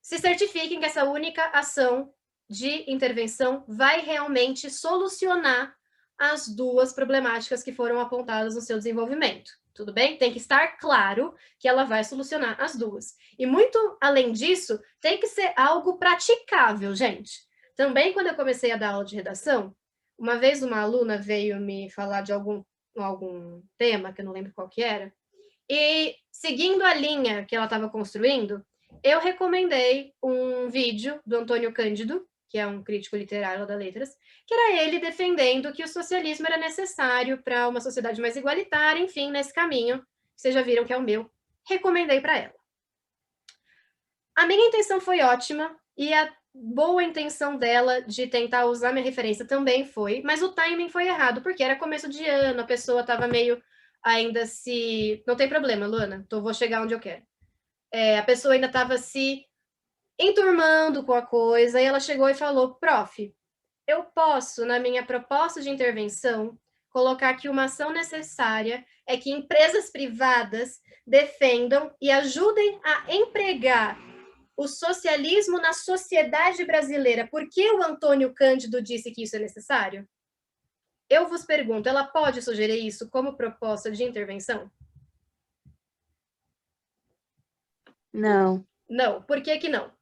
S1: Se certifiquem que essa única ação de intervenção vai realmente solucionar as 2 problemáticas que foram apontadas no seu desenvolvimento. Tudo bem? Tem que estar claro que ela vai solucionar as 2. E muito além disso, tem que ser algo praticável, gente. Também, quando eu comecei a dar aula de redação, uma vez uma aluna veio me falar de algum tema, que eu não lembro qual que era, e seguindo a linha que ela estava construindo, eu recomendei um vídeo do Antônio Cândido, que é um crítico literário da Letras, que era ele defendendo que o socialismo era necessário para uma sociedade mais igualitária, enfim, nesse caminho, vocês já viram que é o meu, recomendei para ela. A minha intenção foi ótima, e a boa intenção dela de tentar usar minha referência também foi, mas o timing foi errado, porque era começo de ano, a pessoa estava meio ainda se... Não tem problema, Luana, vou chegar onde eu quero. A pessoa ainda estava se enturmando com a coisa, e ela chegou e falou, prof, eu posso, na minha proposta de intervenção, colocar que uma ação necessária é que empresas privadas defendam e ajudem a empregar o socialismo na sociedade brasileira. Por que o Antônio Cândido disse que isso é necessário? Eu vos pergunto, ela pode sugerir isso como proposta de intervenção?
S7: Não.
S1: Não. Por que que não?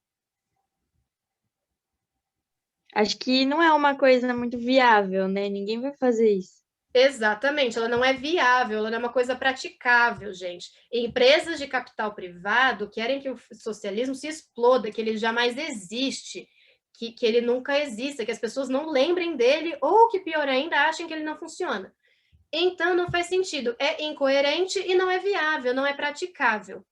S7: Acho que não é uma coisa muito viável, né? Ninguém vai fazer isso.
S1: Exatamente, ela não é viável, ela não é uma coisa praticável, gente. Empresas de capital privado querem que o socialismo se exploda, que ele jamais existe, que ele nunca exista, que as pessoas não lembrem dele, ou que, pior ainda, achem que ele não funciona. Então, não faz sentido, é incoerente e não é viável, não é praticável.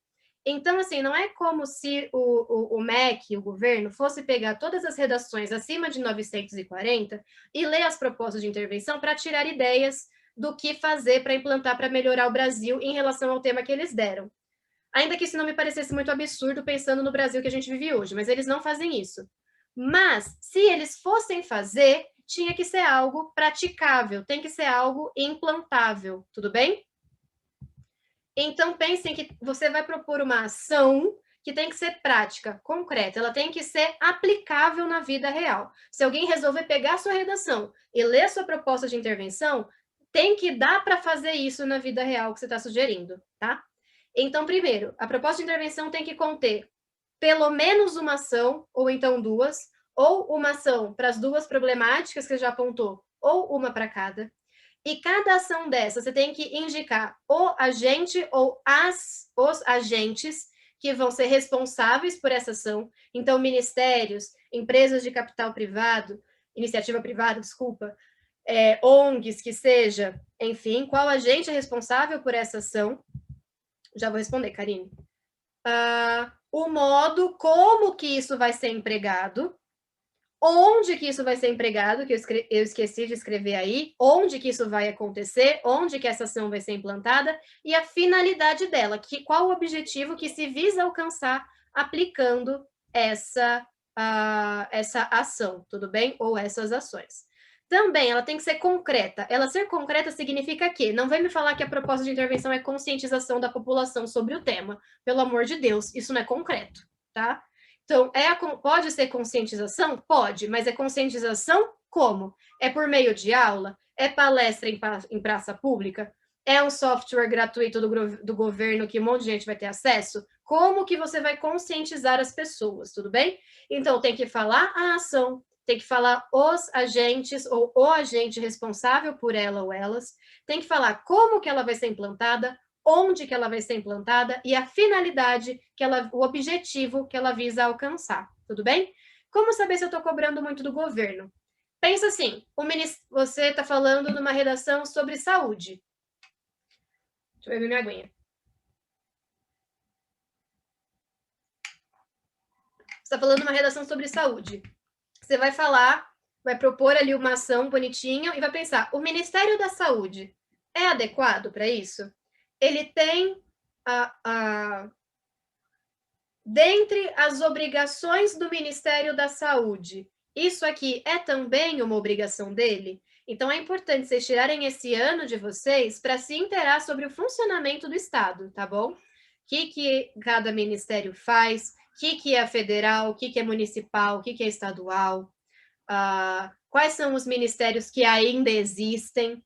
S1: Então, assim, não é como se o MEC, o governo, fosse pegar todas as redações acima de 940 e ler as propostas de intervenção para tirar ideias do que fazer para implantar, para melhorar o Brasil em relação ao tema que eles deram. Ainda que isso não me parecesse muito absurdo pensando no Brasil que a gente vive hoje, mas eles não fazem isso. Mas, se eles fossem fazer, tinha que ser algo praticável, tem que ser algo implantável, tudo bem? Então, pensem que você vai propor uma ação que tem que ser prática, concreta, ela tem que ser aplicável na vida real. Se alguém resolver pegar a sua redação e ler a sua proposta de intervenção, tem que dar para fazer isso na vida real que você está sugerindo, tá? Então, primeiro, a proposta de intervenção tem que conter pelo menos uma ação, ou então duas, ou uma ação para as duas problemáticas que você já apontou, ou uma para cada. E cada ação dessa, você tem que indicar o agente ou os agentes que vão ser responsáveis por essa ação. Então, ministérios, empresas de capital privado, iniciativa privada, desculpa, ONGs, que seja, enfim, qual agente é responsável por essa ação? Já vou responder, Karine. O modo, como que isso vai ser empregado, onde que isso vai ser empregado, que eu esqueci de escrever aí, onde que isso vai acontecer, onde que essa ação vai ser implantada, e a finalidade dela, qual o objetivo que se visa alcançar aplicando essa ação, tudo bem? Ou essas ações. Também, ela tem que ser concreta. Ela ser concreta significa que não vem me falar que a proposta de intervenção é conscientização da população sobre o tema. Pelo amor de Deus, isso não é concreto, tá? Então, pode ser conscientização? Pode, mas é conscientização como? É por meio de aula? É palestra em praça pública? É um software gratuito do governo que um monte de gente vai ter acesso? Como que você vai conscientizar as pessoas, tudo bem? Então, tem que falar a ação, tem que falar os agentes ou o agente responsável por ela ou elas, tem que falar como que ela vai ser implantada, onde que ela vai ser implantada e a finalidade, o objetivo que ela visa alcançar, tudo bem? Como saber se eu estou cobrando muito do governo? Pensa assim, você está falando numa redação sobre saúde. Deixa eu beber minha aguinha. Você está falando numa redação sobre saúde. Você vai falar, vai propor ali uma ação bonitinha e vai pensar, o Ministério da Saúde é adequado para isso? Ele tem, dentre as obrigações do Ministério da Saúde, isso aqui é também uma obrigação dele? Então, é importante vocês tirarem esse ano de vocês para se inteirar sobre o funcionamento do Estado, tá bom? O que cada ministério faz, o que é federal, o que é municipal, o que é estadual, quais são os ministérios que ainda existem,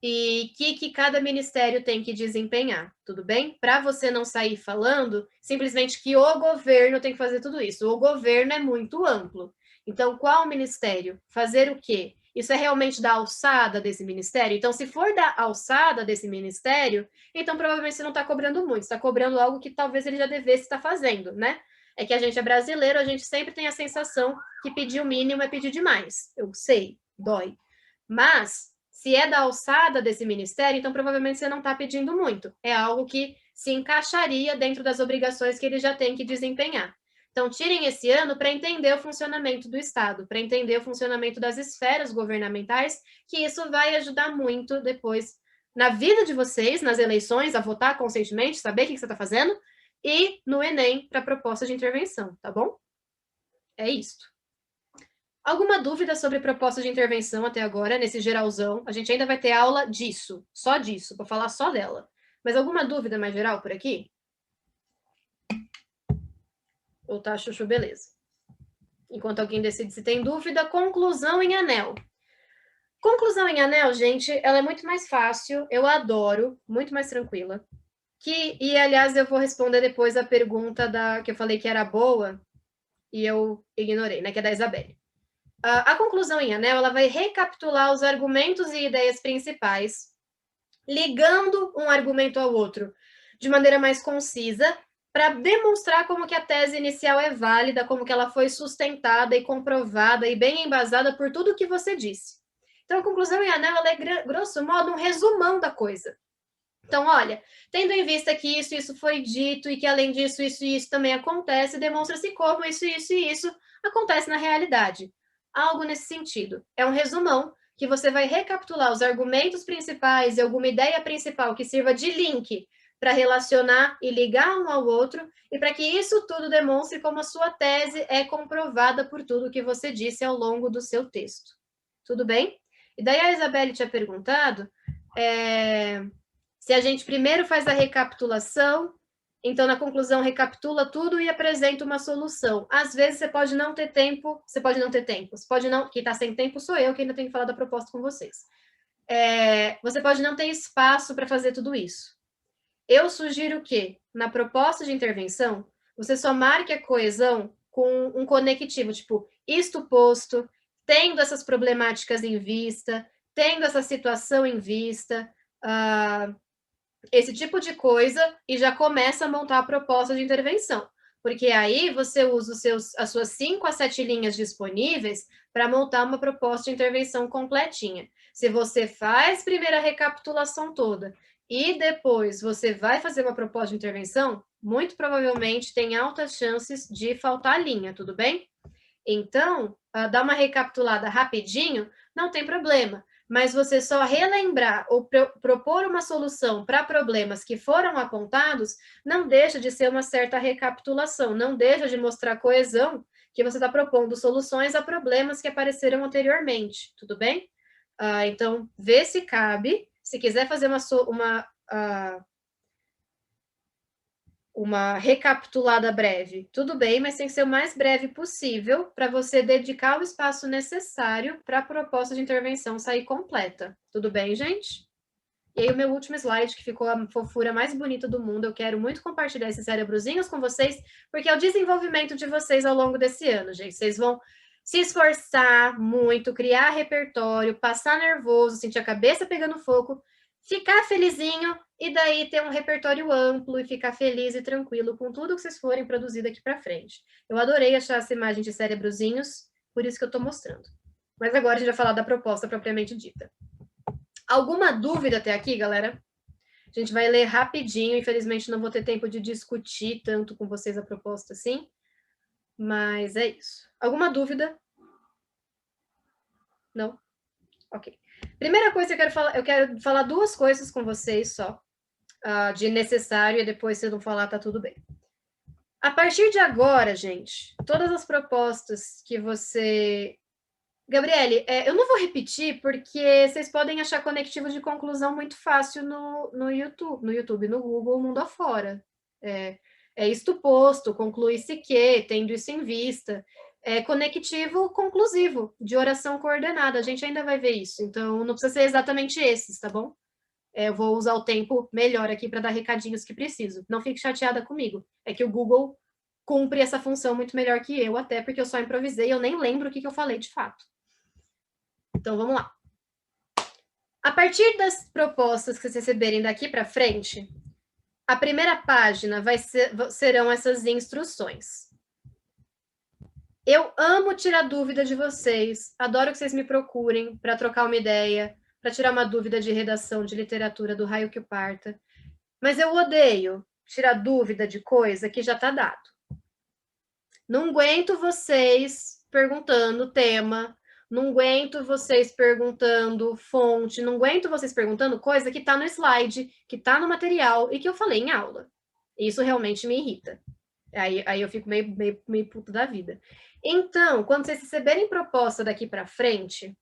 S1: e que cada ministério tem que desempenhar, tudo bem? Para você não sair falando simplesmente que o governo tem que fazer tudo isso. O governo é muito amplo. Então, qual ministério? Fazer o quê? Isso é realmente da alçada desse ministério? Então, se for da alçada desse ministério, então provavelmente você não está cobrando muito, está cobrando algo que talvez ele já devesse estar fazendo, né? É que a gente é brasileiro, a gente sempre tem a sensação que pedir o mínimo é pedir demais. Eu sei, dói. Mas se é da alçada desse ministério, então provavelmente você não está pedindo muito. É algo que se encaixaria dentro das obrigações que ele já tem que desempenhar. Então, tirem esse ano para entender o funcionamento do Estado, para entender o funcionamento das esferas governamentais, que isso vai ajudar muito depois na vida de vocês, nas eleições, a votar conscientemente, saber o que você está fazendo, e no Enem para a proposta de intervenção, tá bom? É isso. Alguma dúvida sobre proposta de intervenção até agora, nesse geralzão? A gente ainda vai ter aula disso, só disso, para falar só dela. Mas alguma dúvida mais geral por aqui? Ou tá, Chuchu, beleza. Enquanto alguém decide se tem dúvida, conclusão em anel. Conclusão em anel, gente, ela é muito mais fácil, eu adoro, muito mais tranquila. E aliás, eu vou responder depois a pergunta que eu falei que era boa, e eu ignorei, né, que é da Isabelle. A conclusão em anel, ela vai recapitular os argumentos e ideias principais, ligando um argumento ao outro de maneira mais concisa, para demonstrar como que a tese inicial é válida, como que ela foi sustentada e comprovada e bem embasada por tudo que você disse. Então, a conclusão em anel, ela é, grosso modo, um resumão da coisa. Então, olha, tendo em vista que isso foi dito e que, além disso, isso também acontece, demonstra-se como isso acontece na realidade. Algo nesse sentido. É um resumão que você vai recapitular os argumentos principais e alguma ideia principal que sirva de link para relacionar e ligar um ao outro, e para que isso tudo demonstre como a sua tese é comprovada por tudo que você disse ao longo do seu texto. Tudo bem? E daí a Isabelle tinha perguntado se a gente primeiro faz a recapitulação, então na conclusão recapitula tudo e apresenta uma solução. Às vezes você pode não ter tempo, você pode não, quem está sem tempo sou eu, que ainda tenho que falar da proposta com vocês. Você pode não ter espaço para fazer tudo isso. Eu sugiro que, na proposta de intervenção, você só marque a coesão com um conectivo, tipo, isto posto, tendo essas problemáticas em vista, tendo essa situação em vista, esse tipo de coisa, e já começa a montar a proposta de intervenção. Porque aí você usa as suas 5 a 7 linhas disponíveis para montar uma proposta de intervenção completinha. Se você faz primeiro a recapitulação toda e depois você vai fazer uma proposta de intervenção, muito provavelmente tem altas chances de faltar linha, tudo bem? Então, dar uma recapitulada rapidinho, não tem problema. Mas você só relembrar ou propor uma solução para problemas que foram apontados, não deixa de ser uma certa recapitulação, não deixa de mostrar coesão, que você está propondo soluções a problemas que apareceram anteriormente, tudo bem? Então, vê se cabe. Se quiser fazer uma recapitulada breve, tudo bem, mas tem que ser o mais breve possível para você dedicar o espaço necessário para a proposta de intervenção sair completa. Tudo bem, gente? E aí o meu último slide, que ficou a fofura mais bonita do mundo, eu quero muito compartilhar esses cérebrozinhos com vocês, porque é o desenvolvimento de vocês ao longo desse ano, gente. Vocês vão se esforçar muito, criar repertório, passar nervoso, sentir a cabeça pegando fogo, ficar felizinho e daí ter um repertório amplo e ficar feliz e tranquilo com tudo que vocês forem produzir daqui para frente. Eu adorei achar essa imagem de cérebrozinhos, por isso que eu estou mostrando. Mas agora a gente vai falar da proposta propriamente dita. Alguma dúvida até aqui, galera? A gente vai ler rapidinho, infelizmente não vou ter tempo de discutir tanto com vocês a proposta assim, mas é isso. Alguma dúvida? Não? Ok. Primeira coisa que eu quero falar 2 coisas com vocês só, de necessário, e depois se não falar, tá tudo bem. A partir de agora, gente, todas as propostas que você... Gabriele, eu não vou repetir, porque vocês podem achar conectivo de conclusão muito fácil no YouTube, no Google, mundo afora. Isto posto, conclui-se que, tendo isso em vista... conectivo conclusivo, de oração coordenada. A gente ainda vai ver isso, então não precisa ser exatamente esses, tá bom? Eu vou usar o tempo melhor aqui para dar recadinhos que preciso. Não fique chateada comigo. É que o Google cumpre essa função muito melhor que eu, até porque eu só improvisei, eu nem lembro o que eu falei de fato. Então, vamos lá. A partir das propostas que vocês receberem daqui para frente, a primeira página serão essas instruções. Eu amo tirar dúvida de vocês, adoro que vocês me procurem para trocar uma ideia, para tirar uma dúvida de redação, de literatura, do raio que o parta. Mas eu odeio tirar dúvida de coisa que já está dado. Não aguento vocês perguntando tema, não aguento vocês perguntando fonte, não aguento vocês perguntando coisa que está no slide, que está no material e que eu falei em aula. Isso realmente me irrita. Aí eu fico meio puta da vida. Então, quando vocês receberem proposta daqui para frente,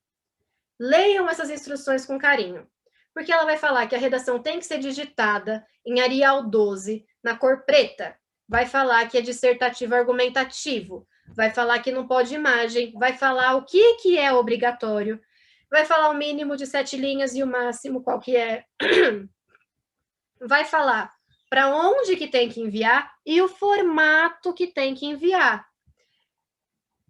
S1: leiam essas instruções com carinho. Porque ela vai falar que a redação tem que ser digitada em Arial 12, na cor preta. Vai falar que é dissertativo argumentativo. Vai falar que não pode imagem. Vai falar o que é obrigatório. Vai falar o mínimo de 7 linhas e o máximo qual que é. Vai falar para onde que tem que enviar e o formato que tem que enviar.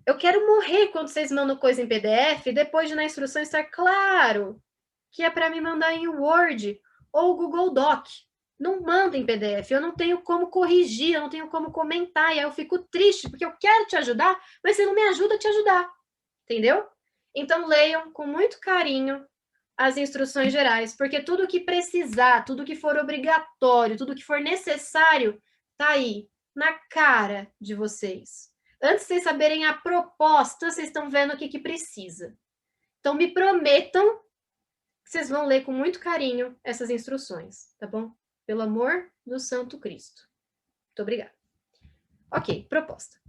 S1: Eu quero morrer quando vocês mandam coisa em PDF, depois de na instrução estar claro que é para me mandar em Word ou Google Doc. Não manda em PDF, eu não tenho como corrigir, eu não tenho como comentar, e aí eu fico triste, porque eu quero te ajudar, mas você não me ajuda a te ajudar, entendeu? Então, leiam com muito carinho as instruções gerais, porque tudo que precisar, tudo que for obrigatório, tudo que for necessário, tá aí, na cara de vocês. Antes de vocês saberem a proposta, vocês estão vendo o que precisa. Então, me prometam que vocês vão ler com muito carinho essas instruções, tá bom? Pelo amor do Santo Cristo. Muito obrigada. Ok, proposta.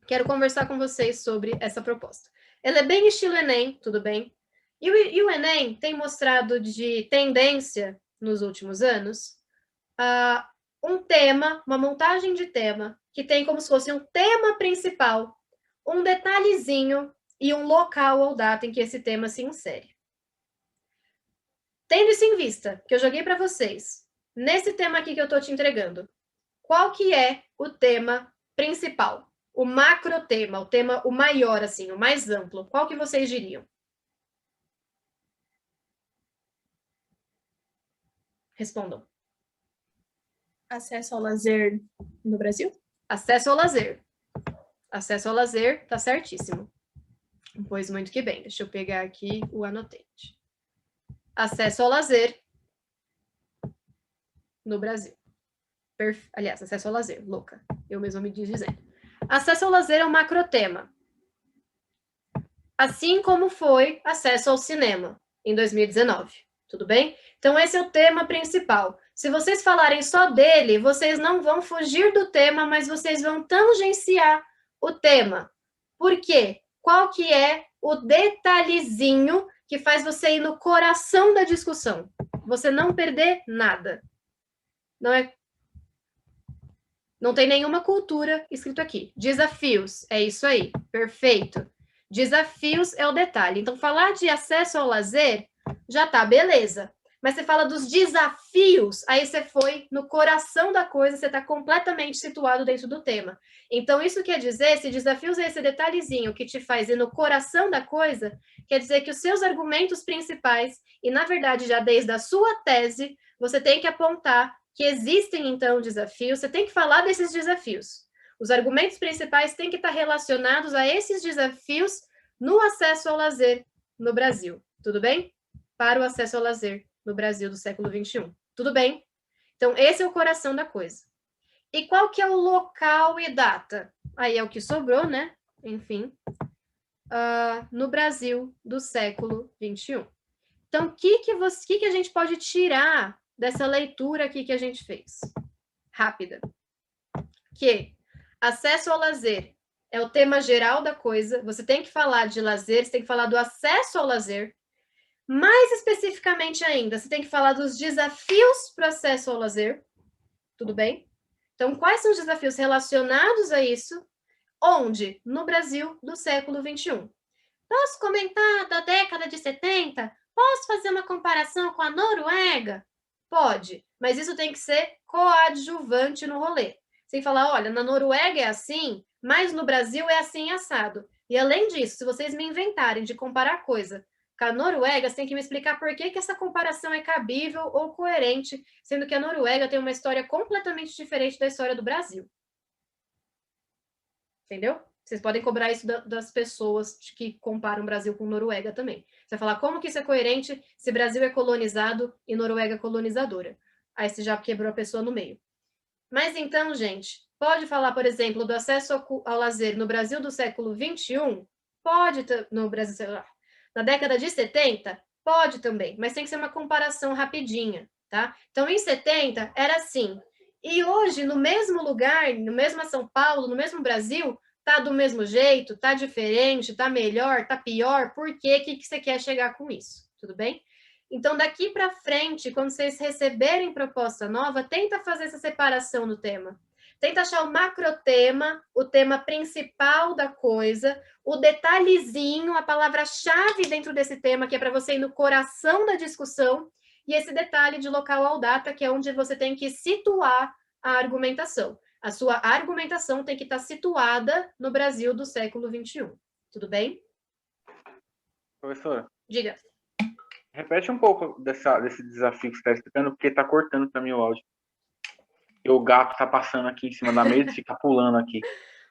S1: Quero conversar com vocês sobre essa proposta. Ela é bem estilo Enem, tudo bem? E o Enem tem mostrado de tendência nos últimos anos um tema, uma montagem de tema, que tem como se fosse um tema principal, um detalhezinho e um local ou data em que esse tema se insere. Tendo isso em vista, que eu joguei para vocês, nesse tema aqui que eu estou te entregando, qual que é o tema principal? O macro tema, o tema, o maior, assim, o mais amplo. Qual que vocês diriam? Respondam.
S4: Acesso ao lazer no Brasil?
S1: Acesso ao lazer. Acesso ao lazer, tá certíssimo. Pois muito que bem. Deixa eu pegar aqui o anotante. Acesso ao lazer no Brasil. Aliás, acesso ao lazer, louca. Eu mesma me dizendo. Acesso ao lazer é um macrotema. Assim como foi acesso ao cinema em 2019. Tudo bem? Então, esse é o tema principal. Se vocês falarem só dele, vocês não vão fugir do tema, mas vocês vão tangenciar o tema. Por quê? Qual que é o detalhezinho que faz você ir no coração da discussão? Você não perder nada. Não tem nenhuma cultura escrito aqui. Desafios, é isso aí. Perfeito. Desafios é o detalhe. Então, falar de acesso ao lazer, já tá, beleza. Mas você fala dos desafios, aí você foi no coração da coisa, você está completamente situado dentro do tema. Então, isso quer dizer, se desafios é esse detalhezinho que te faz ir no coração da coisa, quer dizer que os seus argumentos principais, e na verdade já desde a sua tese, você tem que apontar que existem, então, desafios, você tem que falar desses desafios. Os argumentos principais têm que estar relacionados a esses desafios no acesso ao lazer no Brasil. Tudo bem? Para o acesso ao lazer no Brasil do século XXI. Tudo bem? Então, esse é o coração da coisa. E qual que é o local e data? Aí é o que sobrou, né? Enfim. No Brasil do século XXI. Então, o que a gente pode tirar dessa leitura aqui que a gente fez? Rápida. Que acesso ao lazer é o tema geral da coisa. Você tem que falar de lazer, você tem que falar do acesso ao lazer. Mais especificamente ainda, você tem que falar dos desafios para o acesso ao lazer. Tudo bem? Então, quais são os desafios relacionados a isso? Onde? No Brasil do século XXI. Posso comentar da década de 70? Posso fazer uma comparação com a Noruega? Pode, mas isso tem que ser coadjuvante no rolê. Sem falar, olha, na Noruega é assim, mas no Brasil é assim assado. E além disso, se vocês me inventarem de comparar coisa com a Noruega, você tem que me explicar por que essa comparação é cabível ou coerente, sendo que a Noruega tem uma história completamente diferente da história do Brasil. Entendeu? Vocês podem cobrar isso das pessoas que comparam o Brasil com Noruega também. Você vai falar, como que isso é coerente se Brasil é colonizado e Noruega é colonizadora? Aí você já quebrou a pessoa no meio. Mas então, gente, pode falar, por exemplo, do acesso ao lazer no Brasil do século XXI? Pode, no Brasil, sei lá. Na década de 70, pode também, mas tem que ser uma comparação rapidinha, tá? Então, em 70, era assim. E hoje, no mesmo lugar, no mesmo São Paulo, no mesmo Brasil, tá do mesmo jeito, tá diferente, tá melhor, tá pior, por quê? O que você quer chegar com isso? Tudo bem? Então, daqui para frente, quando vocês receberem proposta nova, tenta fazer essa separação no tema. Tenta achar o macrotema, o tema principal da coisa, o detalhezinho, a palavra-chave dentro desse tema, que é para você ir no coração da discussão, e esse detalhe de local ao data, que é onde você tem que situar a argumentação. A sua argumentação tem que estar situada no Brasil do século XXI. Tudo bem?
S2: Professora?
S1: Diga.
S2: Repete um pouco desse desafio que você está explicando, porque está cortando para mim o áudio. E o gato está passando aqui em cima da mesa e fica pulando aqui.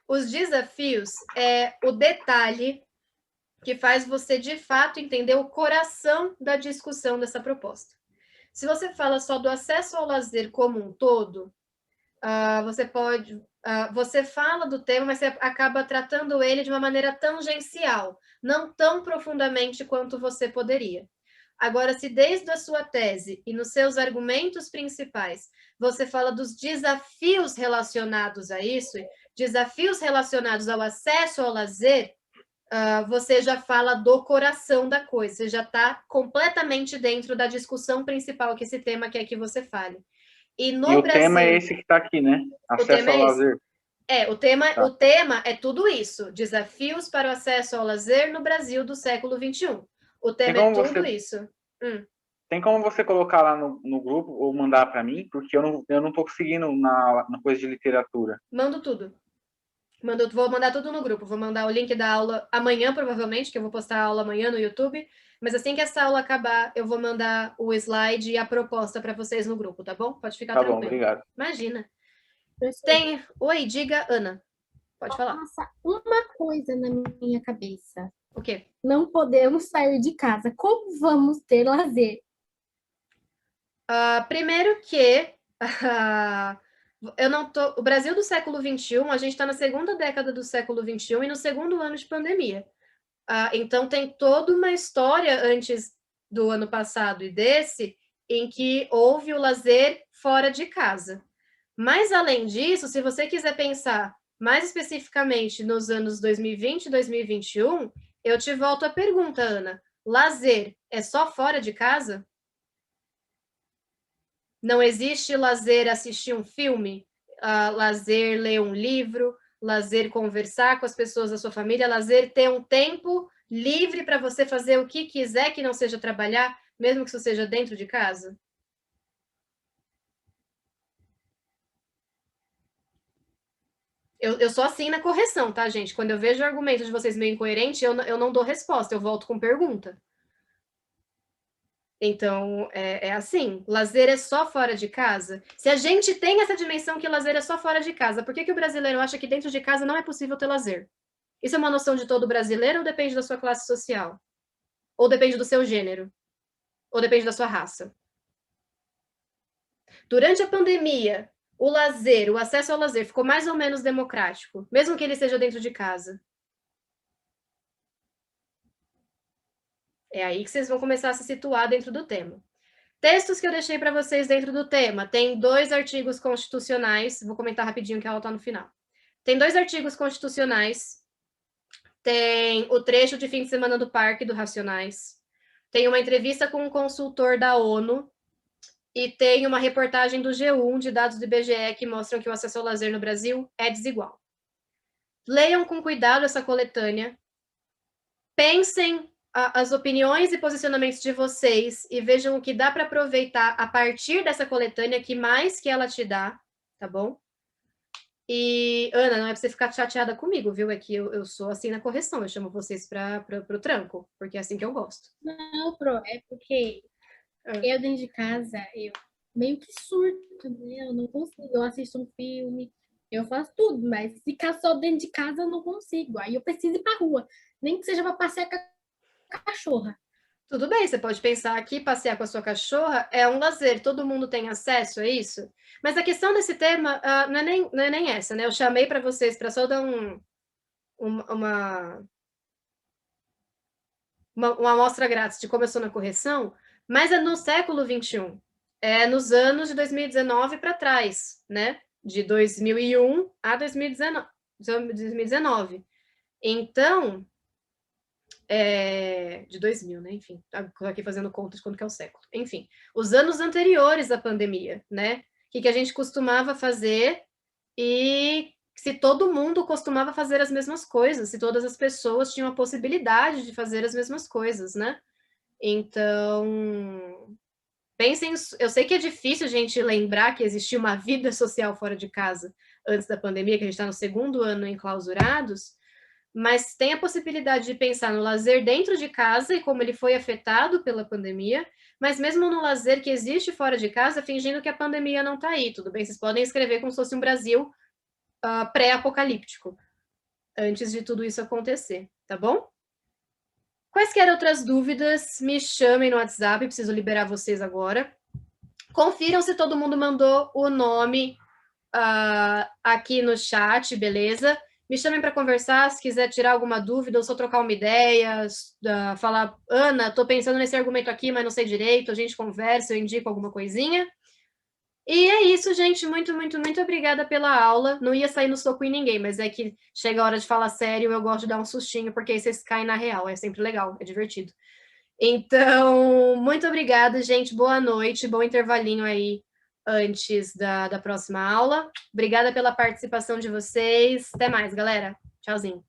S1: Os desafios é o detalhe que faz você, de fato, entender o coração da discussão dessa proposta. Se você fala só do acesso ao lazer como um todo, você fala do tema, mas você acaba tratando ele de uma maneira tangencial, não tão profundamente quanto você poderia. Agora, se desde a sua tese e nos seus argumentos principais você fala dos desafios relacionados a isso, desafios relacionados ao acesso ao lazer, você já fala do coração da coisa, você já está completamente dentro da discussão principal que esse tema quer que você fale. E no Brasil,
S2: tema é esse que está aqui, né? Acesso ao lazer.
S1: O tema é tudo isso, desafios para o acesso ao lazer no Brasil do século XXI. O tema é tudo isso.
S2: Tem como você colocar lá no grupo ou mandar para mim? Porque eu não estou conseguindo na coisa de literatura.
S1: Mando tudo. Vou mandar tudo no grupo. Vou mandar o link da aula amanhã, provavelmente, que eu vou postar a aula amanhã no YouTube. Mas assim que essa aula acabar, eu vou mandar o slide e a proposta para vocês no grupo, tá bom? Pode ficar tranquilo.
S2: Tá bom, obrigado.
S1: Imagina. Oi, diga, Ana. Pode falar.
S6: Nossa, uma coisa na minha cabeça.
S1: O quê?
S6: Não podemos sair de casa. Como vamos ter lazer?
S1: Primeiro que o Brasil do século XXI, a gente está na segunda década do século XXI e no segundo ano de pandemia. Então, tem toda uma história antes do ano passado e desse, em que houve o lazer fora de casa. Mas, além disso, se você quiser pensar mais especificamente nos anos 2020 e 2021, eu te volto a pergunta, Ana. Lazer é só fora de casa? Não existe lazer assistir um filme, lazer ler um livro, lazer conversar com as pessoas da sua família, lazer ter um tempo livre para você fazer o que quiser que não seja trabalhar, mesmo que isso seja dentro de casa? Eu sou assim na correção, tá, gente? Quando eu vejo o argumento de vocês meio incoerente, eu não dou resposta, eu volto com pergunta. Então, é assim, lazer é só fora de casa? Se a gente tem essa dimensão que lazer é só fora de casa, por que o brasileiro acha que dentro de casa não é possível ter lazer? Isso é uma noção de todo brasileiro ou depende da sua classe social? Ou depende do seu gênero? Ou depende da sua raça? Durante a pandemia, o lazer, o acesso ao lazer ficou mais ou menos democrático, mesmo que ele seja dentro de casa. É aí que vocês vão começar a se situar dentro do tema. Textos que eu deixei para vocês dentro do tema. Tem 2 artigos constitucionais. Vou comentar rapidinho que ela está no final. Tem 2 artigos constitucionais. Tem o trecho de fim de semana do Parque do Racionais. Tem uma entrevista com um consultor da ONU. E tem uma reportagem do G1 de dados do IBGE que mostram que o acesso ao lazer no Brasil é desigual. Leiam com cuidado essa coletânea. Pensem as opiniões e posicionamentos de vocês e vejam o que dá para aproveitar a partir dessa coletânea, que mais que ela te dá, tá bom? E, Ana, não é para você ficar chateada comigo, viu? É que eu sou assim na correção, eu chamo vocês para o tranco, porque é assim que eu gosto.
S6: Não, Pro, é porque eu dentro de casa, eu meio que surto, né? Eu não consigo, eu assisto um filme, eu faço tudo, mas ficar só dentro de casa eu não consigo. Aí eu preciso ir pra rua, nem que seja para passear com a cachorra.
S1: Tudo bem, você pode pensar que passear com a sua cachorra é um lazer, todo mundo tem acesso a isso, mas a questão desse tema não é nem essa, né? Eu chamei para vocês para só dar uma amostra grátis de como eu sou na correção, mas é no século XXI, é nos anos de 2019 para trás, né? De 2001 a 2019. Então, de 2000, né? Enfim, tô aqui fazendo conta de quando que é o século. Enfim, os anos anteriores à pandemia, né? O que a gente costumava fazer e se todo mundo costumava fazer as mesmas coisas, se todas as pessoas tinham a possibilidade de fazer as mesmas coisas, né? Então, pensem, eu sei que é difícil a gente lembrar que existia uma vida social fora de casa antes da pandemia, que a gente está no segundo ano enclausurados, mas tem a possibilidade de pensar no lazer dentro de casa e como ele foi afetado pela pandemia, mas mesmo no lazer que existe fora de casa, fingindo que a pandemia não está aí, tudo bem? Vocês podem escrever como se fosse um Brasil pré-apocalíptico, antes de tudo isso acontecer, tá bom? Quaisquer outras dúvidas, me chamem no WhatsApp, preciso liberar vocês agora. Confiram se todo mundo mandou o nome aqui no chat, beleza? Me chamem para conversar, se quiser tirar alguma dúvida ou só trocar uma ideia, falar, Ana, estou pensando nesse argumento aqui, mas não sei direito, a gente conversa, eu indico alguma coisinha. E é isso, gente. Muito, muito, muito obrigada pela aula. Não ia sair no soco em ninguém, mas é que chega a hora de falar sério, eu gosto de dar um sustinho, porque aí vocês caem na real. É sempre legal, é divertido. Então, muito obrigada, gente. Boa noite, bom intervalinho aí antes da próxima aula. Obrigada pela participação de vocês. Até mais, galera. Tchauzinho.